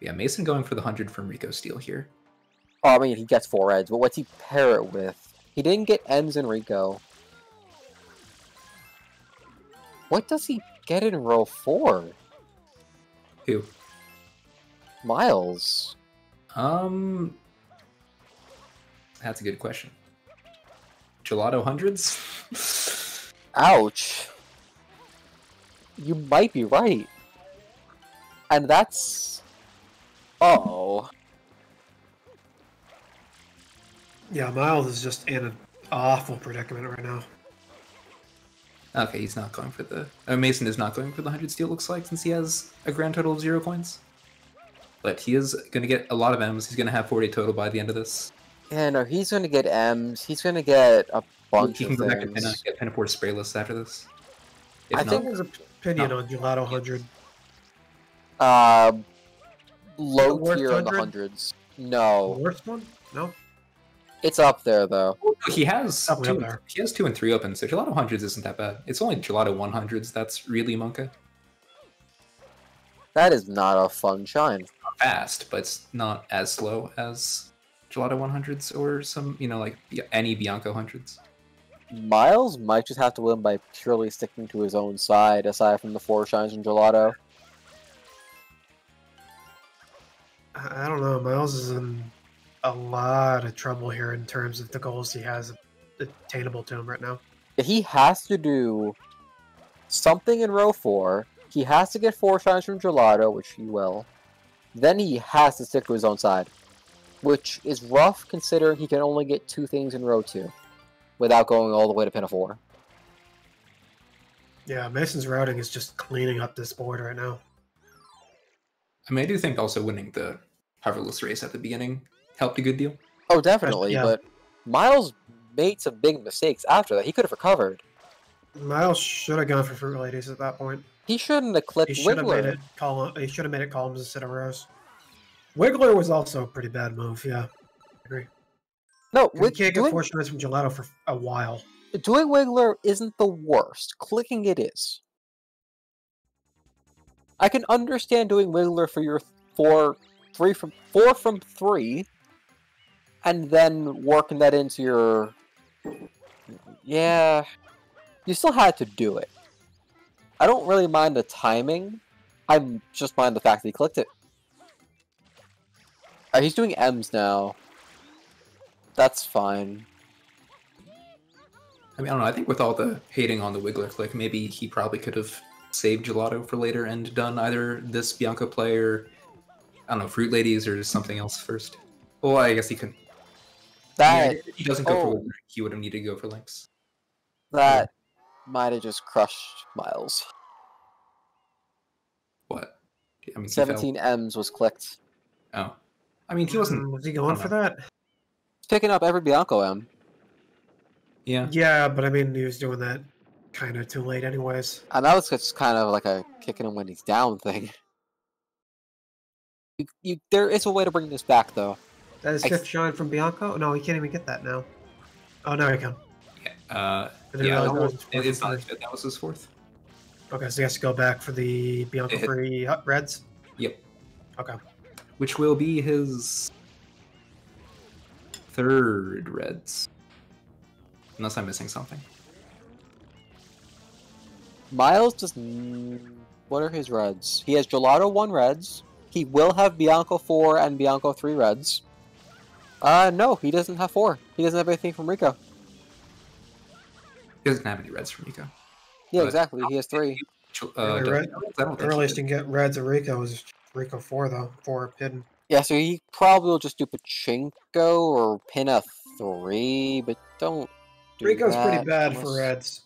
Yeah, Mason going for the 100 from Rico steal here. Oh, I mean, he gets 4 reds, but what's he pair it with? He didn't get M's in Rico. What does he get in row 4? Who? Miles. That's a good question. Gelato hundreds? Ouch. You might be right. And that's... Oh. Yeah, Miles is just in an awful predicament right now. Okay, he's not going for the... Mason is not going for the 100 steal, looks like, since he has a grand total of 0 coins. But he is going to get a lot of M's. He's going to have 40 total by the end of this. Yeah, no, he's gonna get M's. He's gonna get a bunch He of can go back to things. Pinna, get Pinna 4 sprayless after this. If I not, think His opinion on Gelato 100. Low worst tier in the 100? hundreds. The No. worst one? No. It's up there, though. he has Definitely up 2, there. he has 2 and 3 open, so Gelato hundreds isn't that bad. It's only Gelato 100s that's really Monka. That is not a fun shine. Fast, but it's not as slow as Gelato 100s or some, like any Bianco hundreds. Miles might just have to win by purely sticking to his own side, aside from the 4 shines in Gelato. I don't know. Miles is in a lot of trouble here in terms of the goals he has attainable to him right now. He has to do something in row 4. He has to get 4 shines from Gelato, which he will. Then he has to stick to his own side, which is rough considering he can only get 2 things in row 2 without going all the way to Pinna 4. Yeah, Mason's routing is just cleaning up this board right now. I mean, I do think also winning the hoverless race at the beginning helped a good deal. Oh, definitely, Yeah. but Miles made some big mistakes after that. He could have recovered. Miles should have gone for Fruit Ladies at that point. He shouldn't have clipped He should have made Wiggler. it column. He should have made it columns instead of rows. Wiggler was also a pretty bad move. Yeah, I agree. No, You can't get force shreds from Gelato for a while. doing Wiggler isn't the worst. Clicking it is. I can understand doing Wiggler for your 4 from 3, and then working that into your... Yeah, you still had to do it. I don't really mind the timing. I just mind the fact that he clicked it. He's doing M's now. That's fine. I mean, I don't know. I think with all the hating on the Wiggler click, maybe he probably could have saved Gelato for later and done either this Bianco play or, I don't know, Fruit Ladies or something else first. Well, I guess he couldn't. That If he doesn't go for Wiggler, he would have needed to go for Lynx. that might have just crushed Miles. What? I mean, he 17 M's was clicked. fell. Oh. I mean, he wasn't... Was he going for that? He's picking up every Bianco M. Yeah. Yeah, but I mean, he was doing that kind of too late, anyways. And that was just kind of like a kicking him when he's down thing. There is a way to bring this back, though. That is fifth shine from Bianco. No, he can't even get that now. Oh, now he can. Yeah, Yeah, it's not his fifth. That was his fourth. Okay, so he has to go back for the Bianco free Reds. Yep. Okay. Which will be his third Reds. Unless I'm missing something. Miles does... What are his Reds? He has Gelato 1 Reds. He will have Bianco 4 and Bianco 3 Reds. No, he doesn't have 4. He doesn't have anything from Rico. He doesn't have any Reds from Rico. Yeah, But- exactly. He has 3. I don't think Earliest he you did. can get Reds of Rico is Rico 4, though. 4 hidden. Yeah, so he probably will just do Pachinko or pin a 3, but don't do Rico's that pretty bad unless- for Reds.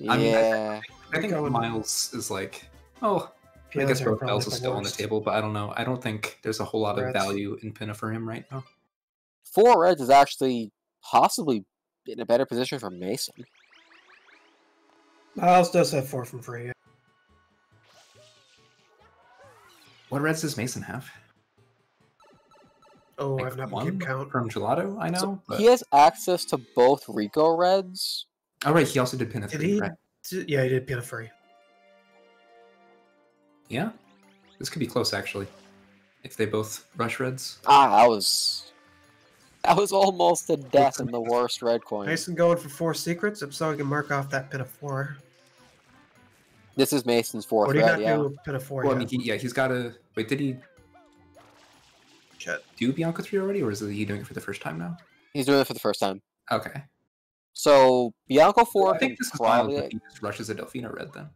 I mean, Yeah. I think Rico and- Miles is like, oh, I Pions guess are both probably bells are still on the worst. table, but I don't know. I don't think there's a whole lot of Reds. value in Pinna for him right now. 4 Reds is actually possibly in a better position for Mason. Miles does have 4 from free. Yeah. What Reds does Mason have? Oh, Like I've not been one keeping count. from Gelato, I know. So but... he has access to both Rico Reds. Oh, right, he also did Pinna Did 3, he? right? Yeah, he did Pina free. Yeah? This could be close, actually. If they both rush Reds. That was almost a death in the worst red coin. Mason going for 4 secrets, so he can mark off that Pina 4. This is Mason's 4th Or did he red, not yeah. do Pina 4 Well, I yet? mean, he's got to... Wait, did he Shit. do Bianco 3 already, or is he doing it for the first time now? He's doing it for the first time. Okay. So Bianco 4 I think can this is Miles if probably he just rushes a Delfino Red, then.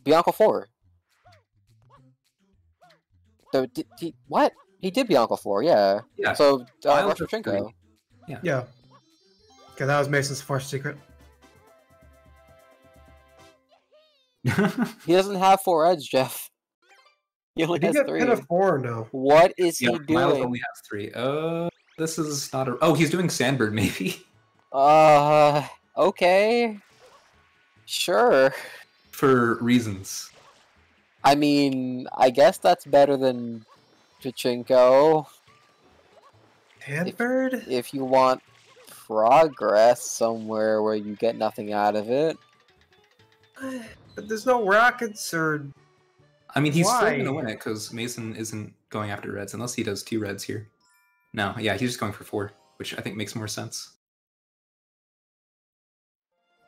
Bianco 4. So did he what? He did Bianco 4, yeah. Yeah. So Miles does Pachinko. Yeah. Okay, that was Mason's 4th secret. He doesn't have 4 reds, Jeff. He only Did he has get 3. Pina 4 now? What is he Miles doing? only has 3. This is not a... Oh, he's doing Sandbird, maybe. Okay. Sure. For reasons. I mean, I guess that's better than Pachinko. Handbird? If you want progress somewhere where you get nothing out of it. But there's no rockets or... I mean, he's still Why? going to win it, because Mason isn't going after Reds, unless he does 2 Reds here. No, yeah, he's just going for 4, which I think makes more sense.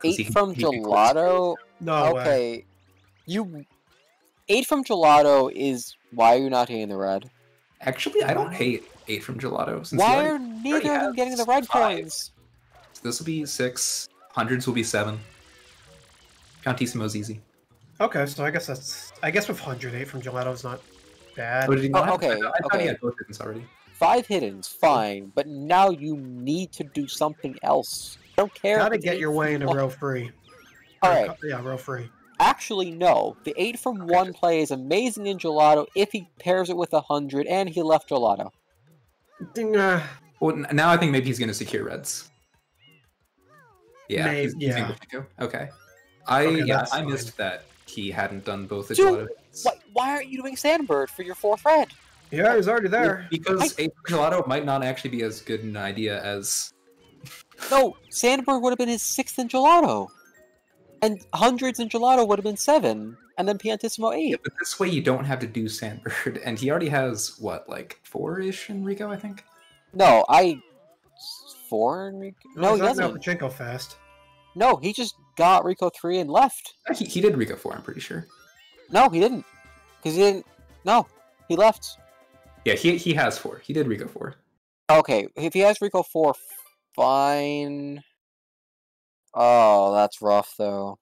'Cause 8 from he can close. Gelato. No way. Okay. 8 from Gelato is why you're not hitting the red. Actually, I don't hate 8 from Gelato. Since Why he are already neither of them has getting the red 5. coins? So this will be 6. Hundreds will be 7. Countissimo's easy. Okay, so I guess with 108 from Gelato is not bad. Oh, did he not have- okay, I thought okay. he had both hits already. 5 hiddens, fine, but now you need to do something else. I don't care. Gotta if get it's your way into 8. row free. Alright, Yeah, row free. Actually, no. The 8 from 1 play is amazing in Gelato if he pairs it with 100, and he left Gelato. Well, now I think maybe he's going to secure reds. Yeah, he's using yeah. Pachinko. Okay. Okay, I missed that he hadn't done both the Dude, Gelato hits. why aren't you doing Sandbird for your 4th red? Yeah, he's already there. Because 8 Gelato might not actually be as good an idea as... No, Sandbird would have been his 6th in Gelato. And hundreds in Gelato would have been 7, and then Piantissimo 8. Yeah, but this way you don't have to do Sandbird, and he already has, what, like 4-ish in Rico, I think? No, 4 in Rico? No, he doesn't. Pachinko fast. No, he just got Rico 3 and left. He did Rico 4, I'm pretty sure. No, he didn't. Because he didn't... No, he left. Yeah, he has 4. He did Rico 4. Okay, if he has Rico 4, fine. Oh, that's rough, though.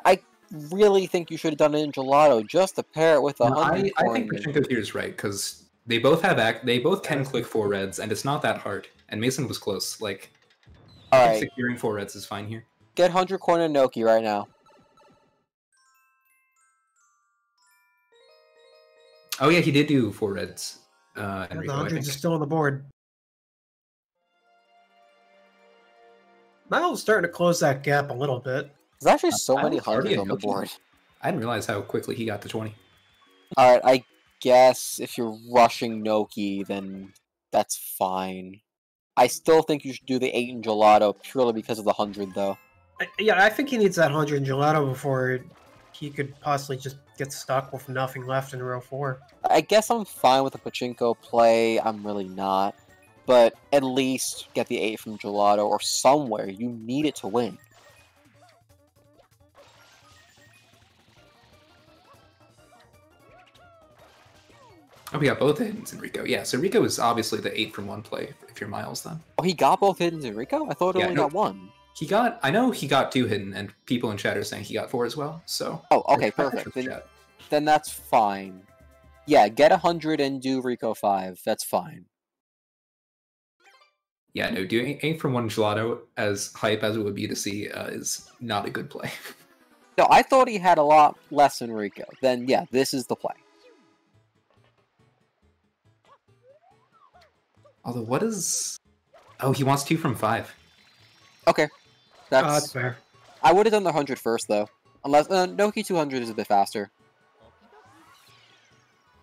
I really think you should have done it in Gelato just to pair it with a 100 I think Pachinko here is right, because they both can click 4 reds, and it's not that hard. And Mason was close. Like, I think securing 4 reds is fine here. Get 100 coin and Noki right now. Oh yeah, he did do 4 reds. And Rico, the hundreds is still on the board. Miles starting to close that gap a little bit. There's actually so many was already hundreds on the Noki. board. I didn't realize how quickly he got to 20. Alright, I guess if you're rushing Noki, then that's fine. I still think you should do the 8 in Gelato purely because of the 100, though. Yeah, I think he needs that 100 in Gelato before he could possibly just get stuck with nothing left in row 4. I guess I'm fine with the Pachinko play. I'm really not. But at least get the 8 from Gelato or somewhere. You need it to win. Oh, we got both hidden in Rico. Yeah, so Rico is obviously the 8 from 1 play if you're Miles then. Oh, he got both hidden in Rico? I thought he only no. got 1. I know he got 2 hidden, and people in chat are saying he got 4 as well, so... Oh, okay, perfect. Then that's fine. Yeah, get 100 and do Rico 5. That's fine. Yeah, no, doing 8 from 1 Gelato, as hype as it would be to see, is not a good play. No, I thought he had a lot less in Rico. Then, yeah, this is the play. Although, what is... Oh, he wants 2 from 5. Okay. That's fair. I would have done the 100 first, though. Unless... Noki 200 is a bit faster.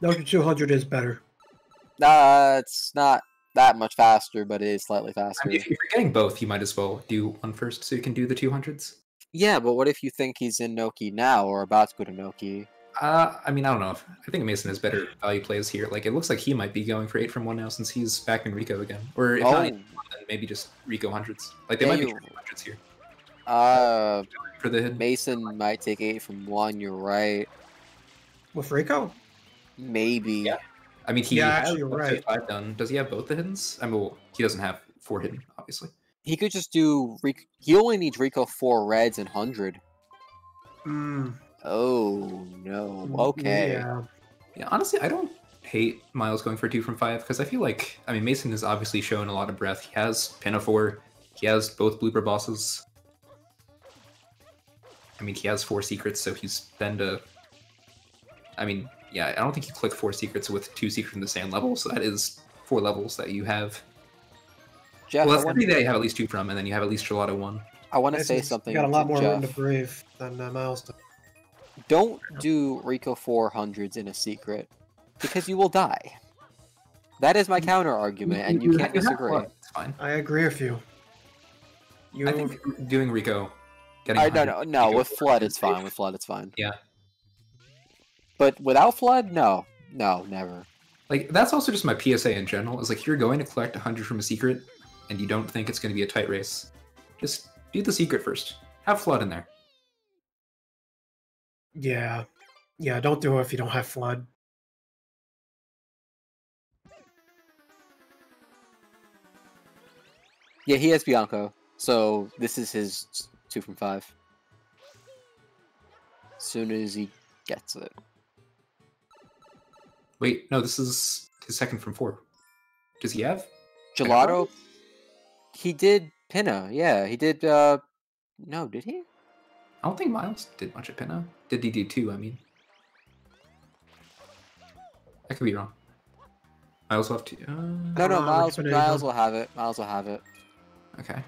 Noki 200 is better. It's not that much faster, but it is slightly faster. I mean, if you're getting both, you might as well do 1 first so you can do the 200s. Yeah, but what if you think he's in Noki now, or about to go to Noki? I mean, I don't know. I think Mason has better value plays here. Like, it looks like he might be going for 8 from 1 now since he's back in Rico again. Or if not, then maybe just Rico 100s. Like, they might be 100s here. For the hidden. Mason might take 8 from 1, you're right. With Rico? Maybe. Yeah. I mean, actually, you're right. 5 done. Does he have both the hiddens? I mean, well, he doesn't have 4 hidden, obviously. He could just do... He only needs Rico 4 reds and 100. Oh, no. Okay. Yeah, honestly, I don't hate Miles going for 2 from 5, because I feel like, I mean, Mason has obviously shown a lot of breadth. He has Pinafore, he has both blooper bosses. I mean, he has 4 secrets, so he's been to... I mean, yeah, I don't think you click 4 secrets with 2 secrets in the same level, so that is 4 levels that you have. Jeff, well, that's 3 that you have at least 2 from, and then you have at least Gelato 1. I want to say something. You got a lot more room to Jeff. breathe than Miles does. Don't do Rico 400s in a secret, because you will die. That is my counter argument, and you can't disagree. It's fine. I agree with you. I think doing Rico, getting no. With Flood, it's fine. With Flood, it's fine. Yeah. But without Flood, no, never. Like, that's also just my PSA in general. Is like, if you're going to collect 100 from a secret, and you don't think it's going to be a tight race, just do the secret first. Have Flood in there. Yeah. Yeah, don't do it if you don't have Flood. Yeah, he has Bianco, so this is his 2 from 5. As soon as he gets it. Wait, no, this is his 2nd from 4. Does he have? Gelato? He did Pinna, yeah. He did, no, did he? I don't think Miles did much at Pinna. Did he do 2, I mean? I could be wrong. Miles will have 2. No, Miles will have it. Miles will have it. Okay.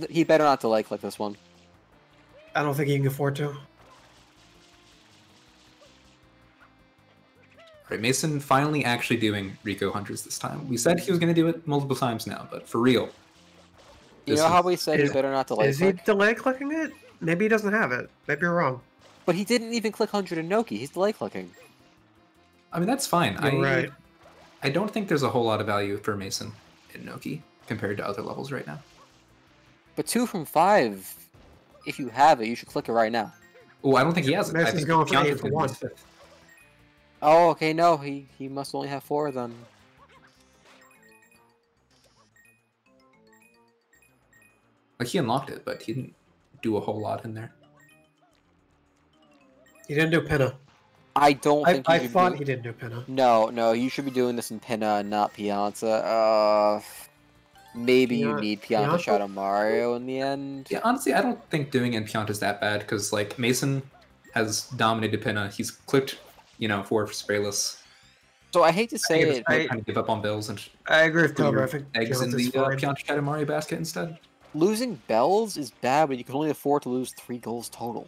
He better not delay click this one. I don't think he can afford to. Alright, Mason finally actually doing Rico hundreds this time. We said he was going to do it multiple times now, but for real. You know how we said he better not delay click? Is he delay clicking it? Maybe he doesn't have it. Maybe you're wrong. But he didn't even click 100 in Noki. He's delay clicking. I mean, that's fine. You're right. I don't think there's a whole lot of value for Mason in Noki compared to other levels right now. But 2 from 5, if you have it, you should click it right now. Oh, I don't think he has it. Mason's I think going for Pianta's 8 for gonna be 1. his 5th. Oh, okay, no, he must only have 4 then. Like, he unlocked it, but he didn't do a whole lot in there. He didn't do Pinna. I don't think I thought he didn't do Pinna. No, you should be doing this in Pinna and not Pianta. Maybe you need Pianta Shadow Mario in the end. Yeah, honestly, I don't think doing it in Pianta is that bad, because, like, Mason has dominated Pinna. He's clicked, 4 for Sprayless. So I hate to say it, but kind of give up on Bells and I agree with Tober. I put think your eggs in the Pianta Shadow Mario basket instead. losing Bells is bad, but you can only afford to lose 3 goals total.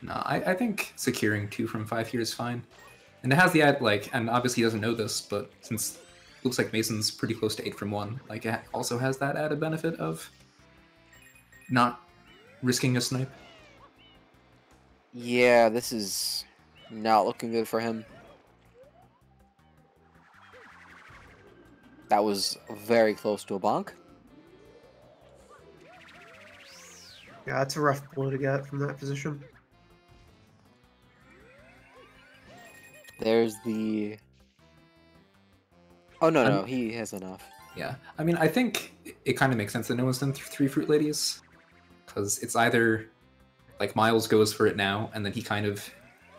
No, I think securing 2 from 5 here is fine. And it has the and obviously he doesn't know this, but since it looks like Mason's pretty close to 8 from 1, like, it also has that added benefit of not risking a snipe. Yeah, this is not looking good for him. That was very close to a bonk. Yeah, it's a rough blow to get from that position. There's the... Oh, no, he has enough. Yeah, I mean, I think it kind of makes sense that no one's done 3 Fruit Ladies, because it's either, like, Miles goes for it now, and then he kind of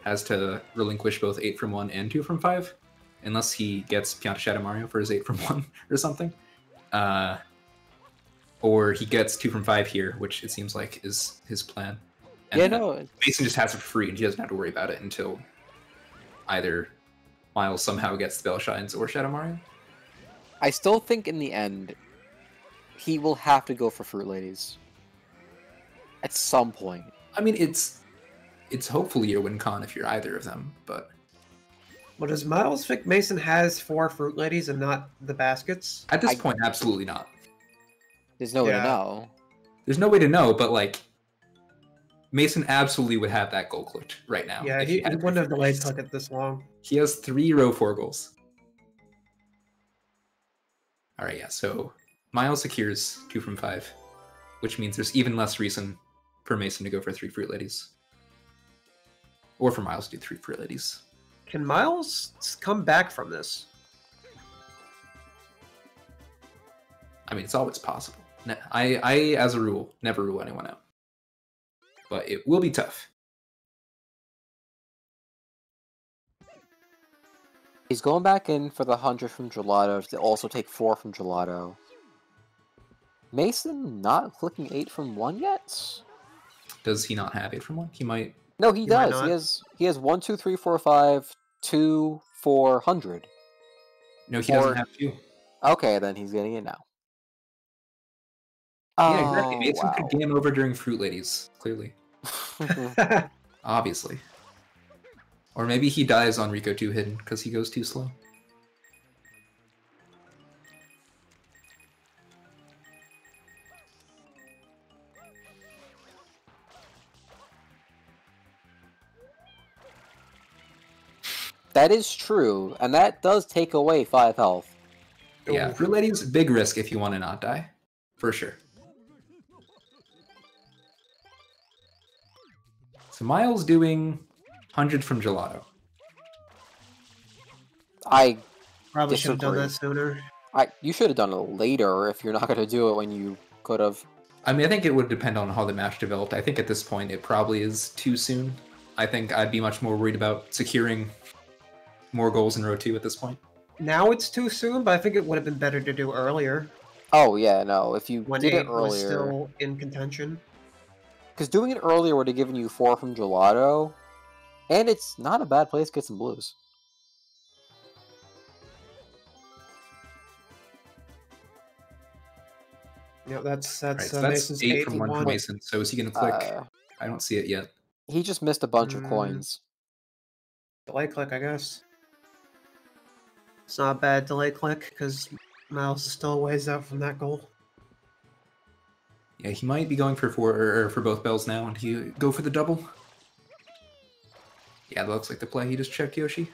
has to relinquish both 8 from 1 and 2 from 5, unless he gets Pianta Shadow Mario for his 8 from 1 or something. Or he gets 2 from 5 here, which it seems like is his plan. And yeah, no. Mason just has it for free, and he doesn't have to worry about it until either Miles somehow gets the Bell Shines or Shadow Mario. I still think in the end, he will have to go for Fruit Ladies. At some point. I mean, it's hopefully your win con if you're either of them, but... But does Miles think Mason has 4 Fruit Ladies and not the baskets? At this point, absolutely not. There's no way to know. There's no way to know, but, like, Mason absolutely would have that goal clicked right now. Yeah, he wouldn't have delayed click it this long. He has 3 row 4 goals. Alright, yeah, so Miles secures 2 from 5, which means there's even less reason for Mason to go for 3 Fruit Ladies. Or for Miles to do 3 Fruit Ladies. Can Miles come back from this? I mean, it's always possible. I, as a rule, never rule anyone out. But it will be tough. He's going back in for the 100 from Gelato to also take 4 from Gelato. Mason not clicking 8 from 1 yet? Does he not have 8 from 1? He might... No, he does. He has 1, 2, 3, 4, 5, 2, 4, 100. No, he doesn't have 2. Okay, then he's getting it now. Yeah, exactly. Mason could game over during Fruit Ladies, clearly. Obviously. Or maybe he dies on Rico 2 hidden because he goes too slow. That is true, and that does take away 5 health. Yeah, Fruit Ladies, big risk if you want to not die. For sure. So Miles doing 100 from Gelato. I probably should have done disagree. that sooner. You should have done it later if you're not going to do it when you could have. I mean, I think it would depend on how the match developed. I think at this point it probably is too soon. I think I'd be much more worried about securing more goals in row 2 at this point. Now it's too soon, but I think it would have been better to do earlier. Oh, yeah, no. If you When did it 8 was earlier. still in contention. Because doing it earlier would have given you 4 from Gelato. And it's not a bad place to get some blues. Yeah, that's Right, so that's Mason's 8 from 1 81. from Mason. So is he going to click? I don't see it yet. He just missed a bunch of coins. Delay click, I guess. It's not a bad delay click, because Miles is still a ways out from that goal. Yeah, he might be going for 4 or for both bells now, and he go for the double. Yeah, that looks like the play. He just checked Yoshi.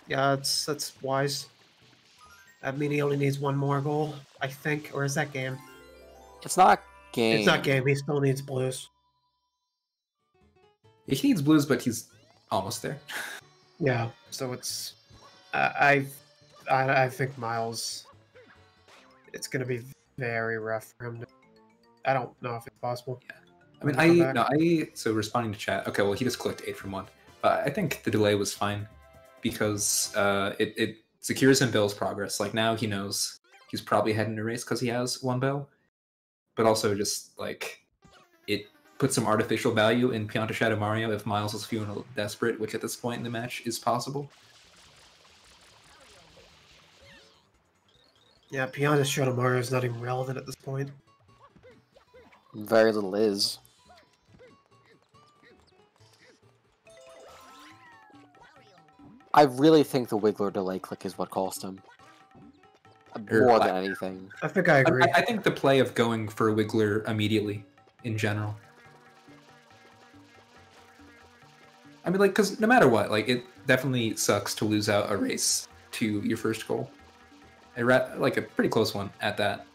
Yeah, that's wise. I mean, he only needs 1 more goal, I think, or is that game? It's not game. It's not game. He still needs blues. He needs blues, but he's almost there. Yeah, so it's. I think Miles. It's gonna be very rough for him. I don't know if it's possible. Yeah. I mean, so responding to chat. Okay, well, he just clicked 8 from 1, but I think the delay was fine because it secures him Bell's progress. Like now he knows he's probably heading to race because he has 1 bell, but also just like it puts some artificial value in Pianta Shadow Mario if Miles is feeling a little desperate, which at this point in the match is possible. Yeah, Pianta Shadow Mario is not even relevant at this point. Very little is. I really think the Wiggler delay click is what cost him. More than anything. I think I agree. I think the play of going for a Wiggler immediately, in general. I mean, like, because no matter what, like, it definitely sucks to lose out a race to your first goal. Like, a pretty close one at that.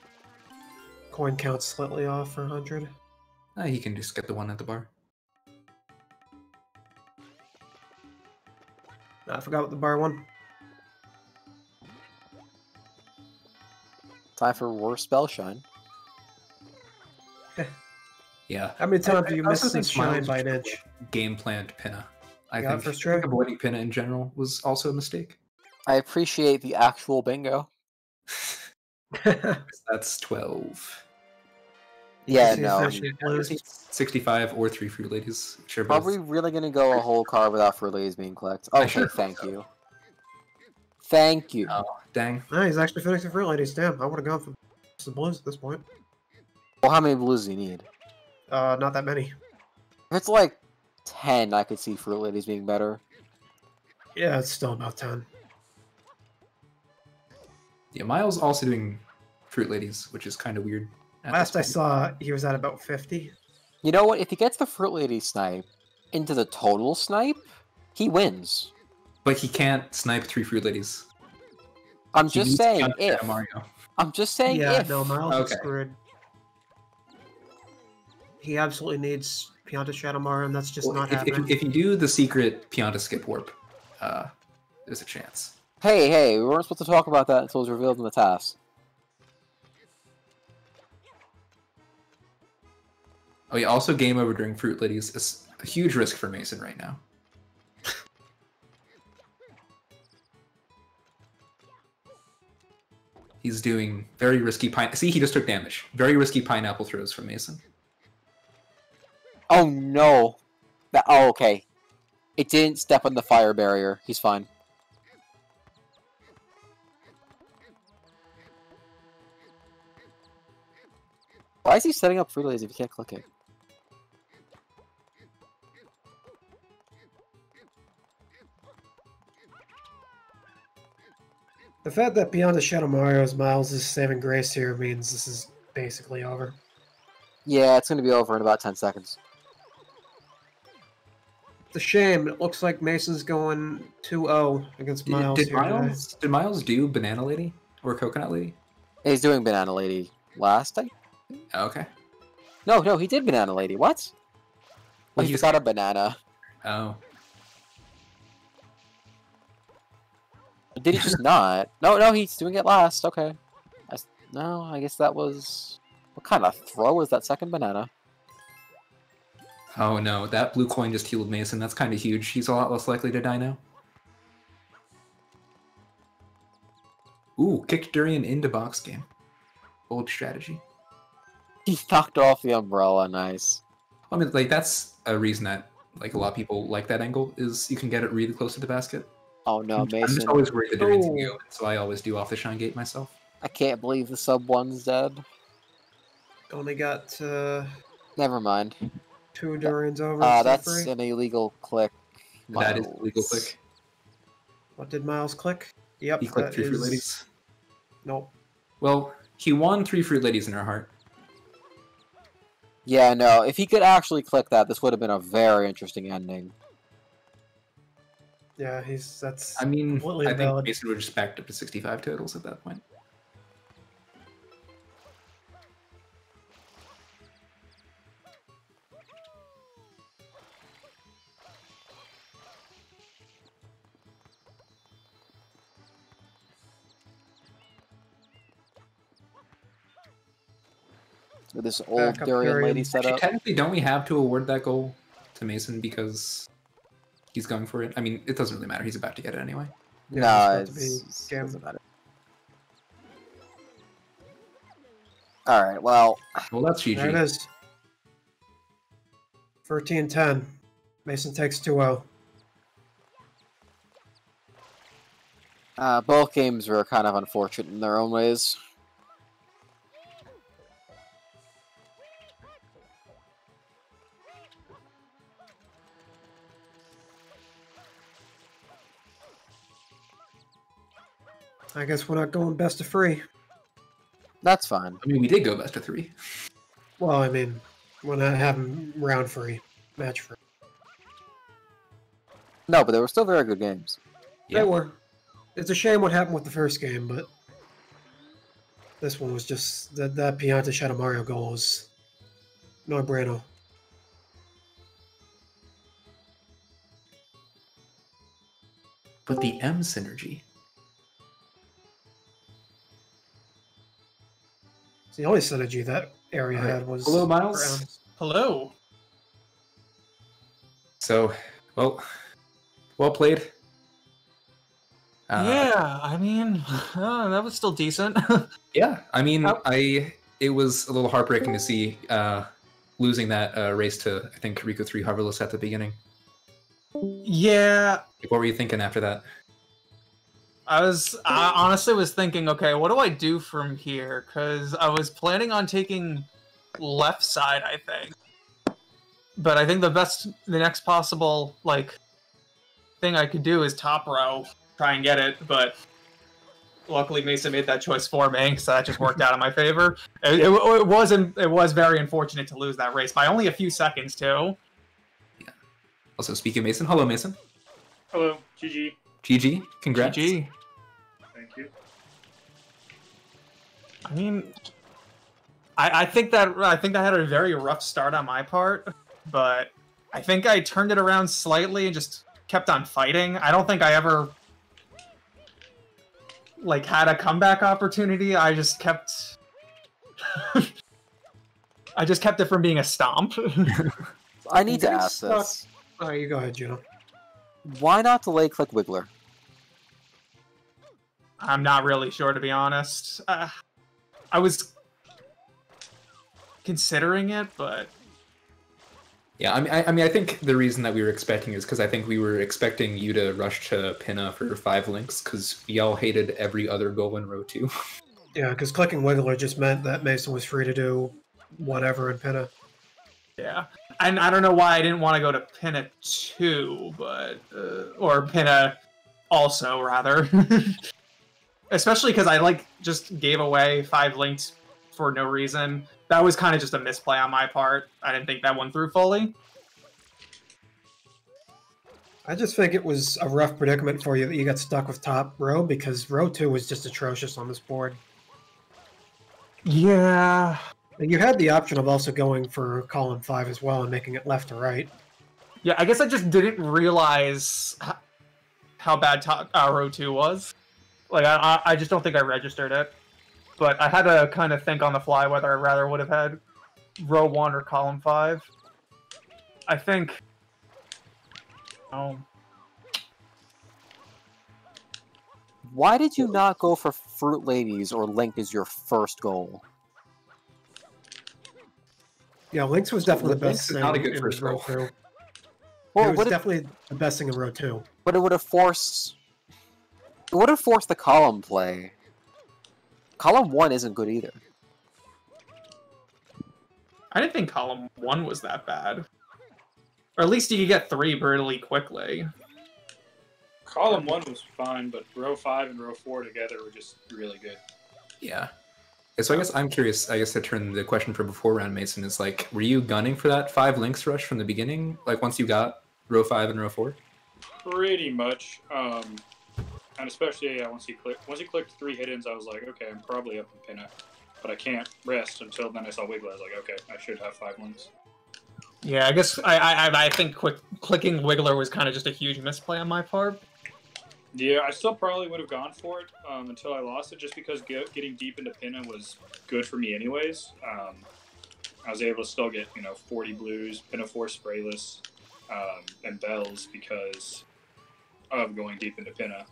Coin count slightly off for 100. He can just get the 1 at the bar. I forgot what the bar one. Time for worse spell shine. Yeah. How many times do you miss also think this shine Miles by an inch? game planned Pinna. I Yeah, think first try. avoiding Pinna in general was also a mistake. I appreciate the actual bingo. That's 12. Yeah, See, no. it's actually blues. 65 or 3 Fruit Ladies. Sure, Are we really gonna go a whole card without Fruit Ladies being collected? Okay, sure thank you. Thank you. Oh, dang. No, he's actually finishing Fruit Ladies. Damn, I would have gone for some blues at this point. Well, how many blues do you need? Not that many. If it's like 10, I could see Fruit Ladies being better. Yeah, it's still about 10. Yeah, Miles also doing Fruit Ladies, which is kind of weird. Last I saw, he was at about 50. You know what? If he gets the Fruit Lady snipe into the total snipe, he wins. But he can't snipe 3 Fruit Ladies. I'm He just needs saying Pianta if. Shadow Mario. I'm just saying Yeah, if. no, Miles is Okay. screwed. He absolutely needs Pianta Shadow Mario, and that's just Well, not if happening. you do the secret Pianta skip warp, there's a chance. Hey, we weren't supposed to talk about that until it was revealed in the task. Oh yeah, also game over during Fruit Ladies is a huge risk for Mason right now. He's doing very risky See, he just took damage. Very risky pineapple throws from Mason. Oh no. Oh, okay. It didn't step on the fire barrier. He's fine. Why is he setting up Fruit Ladies if you can't click it? The fact that Beyond the Shadow Mario's Miles is saving grace here means this is basically over. Yeah, it's gonna be over in about 10 seconds. It's a shame. It looks like Mason's going 2-0 against Miles Did here today. Miles do Banana Lady or Coconut Lady? He's doing Banana Lady last time? Oh, okay. No, he did Banana Lady. What? Well, He got a banana. Oh. Did he just not? No, he's doing it last. Okay. No, I guess that was... What kind of throw was that second banana? Oh no, that blue coin just healed Mason. That's kind of huge. He's a lot less likely to die now. Ooh, kicked Durian into box game. Bold strategy. He knocked off the umbrella. Nice. I mean, like, that's a reason that, like, a lot of people like that angle, is you can get it really close to the basket. Oh no, Mason. I'm just always worried that Durian's gonna go, so I always do off the shine gate myself. I can't believe the sub one's dead. Only got Never mind. 2 Durians over. That's an illegal click. That is illegal click. What did Miles click? Yep, He clicked that 3 Fruit is- Ladies. Nope. Well, he won 3 Fruit Ladies in her heart. Yeah, no. If he could actually click that, this would have been a very interesting ending. Yeah, that's. I mean, completely I think valid. Mason would just backed up to 65 totals at that point. With this old Backup Durian Durian. lady Actually, setup. technically, don't we have to award that goal to Mason because he's going for it? I mean, it doesn't really matter. He's about to get it anyway. Yeah, No, it's about to be it doesn't scammed. matter. Alright, well, Well, that's GG. There it is. 13-10. Mason takes 2-0. both games were kind of unfortunate in their own ways. I guess we're not going best of 3. That's fine. I mean, we did go best of 3. Well, I mean, we're not having round free, match free. No, but they were still very good games. Yeah. They were. It's a shame what happened with the first game, but this one was just that Pianta Shadamario goal was no bueno. But the M synergy. The only synergy that area Alright. had was Hello, Miles. Browns. Hello. So, well played. Yeah, I mean, that was still decent. Yeah, I mean, Oh. it was a little heartbreaking to see losing that race to, I think, Rico 3 hoverless at the beginning. Yeah, Like, what were you thinking after that? I honestly was thinking, okay, what do I do from here? Because I was planning on taking left side, I think. But I think the next possible, like, thing I could do is top row, try and get it, but luckily Mason made that choice for me, so that just worked out in my favor. It was very unfortunate to lose that race by only a few seconds, too. Also, speaking of Mason, hello, Mason. Hello, GG. GG, congrats. GG. Thank you. I mean, I think that had a very rough start on my part, but I think I turned it around slightly and just kept on fighting. I don't think I ever like had a comeback opportunity. I just kept it from being a stomp. I need to Getting ask stuck- this. Oh, you go ahead, Juno. Why not delay click Wiggler? I'm not really sure, to be honest. I was considering it, but Yeah, I think the reason that we were expecting is because I think we were expecting you to rush to Pinna for 5 links, because we all hated every other goal in row 2. Yeah, because clicking Wiggler just meant that Mason was free to do whatever in Pinna. yeah. And I don't know why I didn't want to go to Pinna 2, but or Pinna also, rather. Especially because I just gave away 5 links for no reason. That was kind of just a misplay on my part. I didn't think that one through fully. I just think it was a rough predicament for you that you got stuck with top row, because row 2 was just atrocious on this board. Yeah. And you had the option of also going for column 5 as well and making it left to right. Yeah, I guess I just didn't realize how bad row 2 was. Like, I just don't think I registered it. But I had to kind of think on the fly whether I rather would have had row 1 or column 5. I think... Why did you not go for Fruit Ladies or Link as your first goal? Yeah, Lynx was definitely the Lynx best is thing not a good in first row goal. 2. Well, It was definitely the best thing in row 2. but it would have forced... It would have forced the column play. Column 1 isn't good either. I didn't think column 1 was that bad. Or at least you could get 3 brutally quickly. Column 1 was fine, but row 5 and row 4 together were just really good. Yeah. So I guess I'm curious, I guess to turn the question from before round, Mason, is like, were you gunning for that 5 links rush from the beginning? Like once you got row 5 and row 4? Pretty much. And especially once he clicked 3 hit-ins, I was like, okay, I'm probably up in Pinna. But I can't rest until then I saw Wiggler. I was like, okay, I should have 5 links. Yeah, I guess I think clicking Wiggler was kind of just a huge misplay on my part. Yeah, I still probably would have gone for it until I lost it, just because getting deep into Pinna was good for me anyways. I was able to still get 40 blues, Pinna 4 sprayless, and bells because of going deep into Pinna.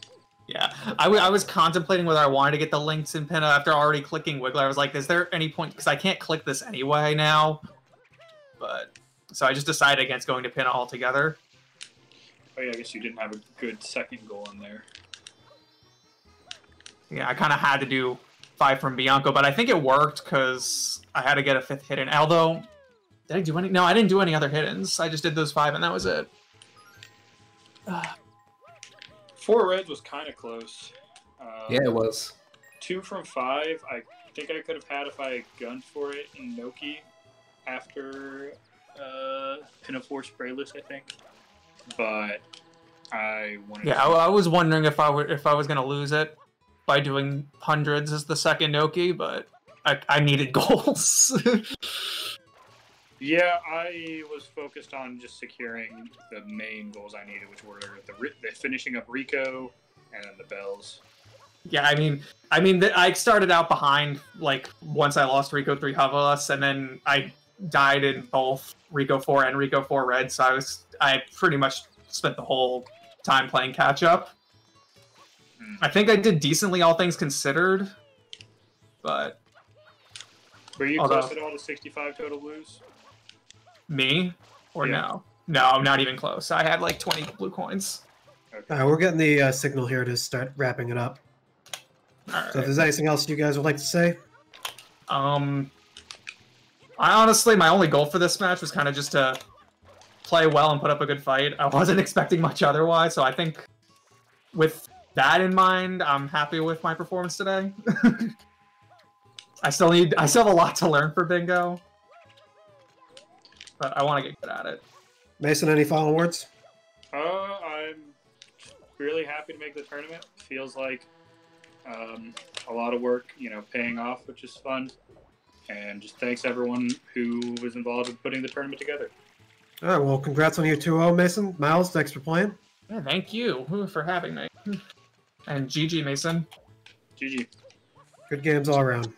Yeah, I was contemplating whether I wanted to get the links in Pinna after already clicking Wiggler. I was like, is there any point, because I can't click this anyway now. But so I just decided against going to Pinna altogether. Oh yeah, I guess you didn't have a good second goal in there. Yeah, I kind of had to do 5 from Bianco, but I think it worked because I had to get a 5th hit-in. Although, did I do any? No, I didn't do any other hit-ins. I just did those 5 and that was it. 4 reds was kind of close. Yeah, it was. 2 from 5, I think I could have had if I gunned for it in Noki after Pinna 4 sprayless, I think. But I wanted. Yeah, I was wondering if I was gonna lose it by doing hundreds as the second Noki, but I needed goals. Yeah, I was focused on just securing the main goals I needed, which were the finishing up Rico and then the bells. Yeah, I started out behind, like, once I lost Rico 3 Hovelas, and then I died in both Rico 4 and Rico 4 Red, so I pretty much spent the whole time playing catch-up. I think I did decently, all things considered, but... Were you close at all to 65 total blues? Me? Or Yeah. no? No, I'm not even close. I had, like, 20 blue coins. Okay. We're getting the signal here to start wrapping it up. Alright. So if there's anything else you guys would like to say? I honestly, my only goal for this match was kind of just to play well and put up a good fight. I wasn't expecting much otherwise, so I think with that in mind, I'm happy with my performance today. I still have a lot to learn for bingo, but I want to get good at it. Mason, any final words? I'm really happy to make the tournament. Feels like a lot of work, paying off, which is fun. And just thanks everyone who was involved in putting the tournament together. All right, well, congrats on your 2-0, Mason. Miles, thanks for playing. Yeah, thank you for having me. And GG, Mason. GG. Good games all around.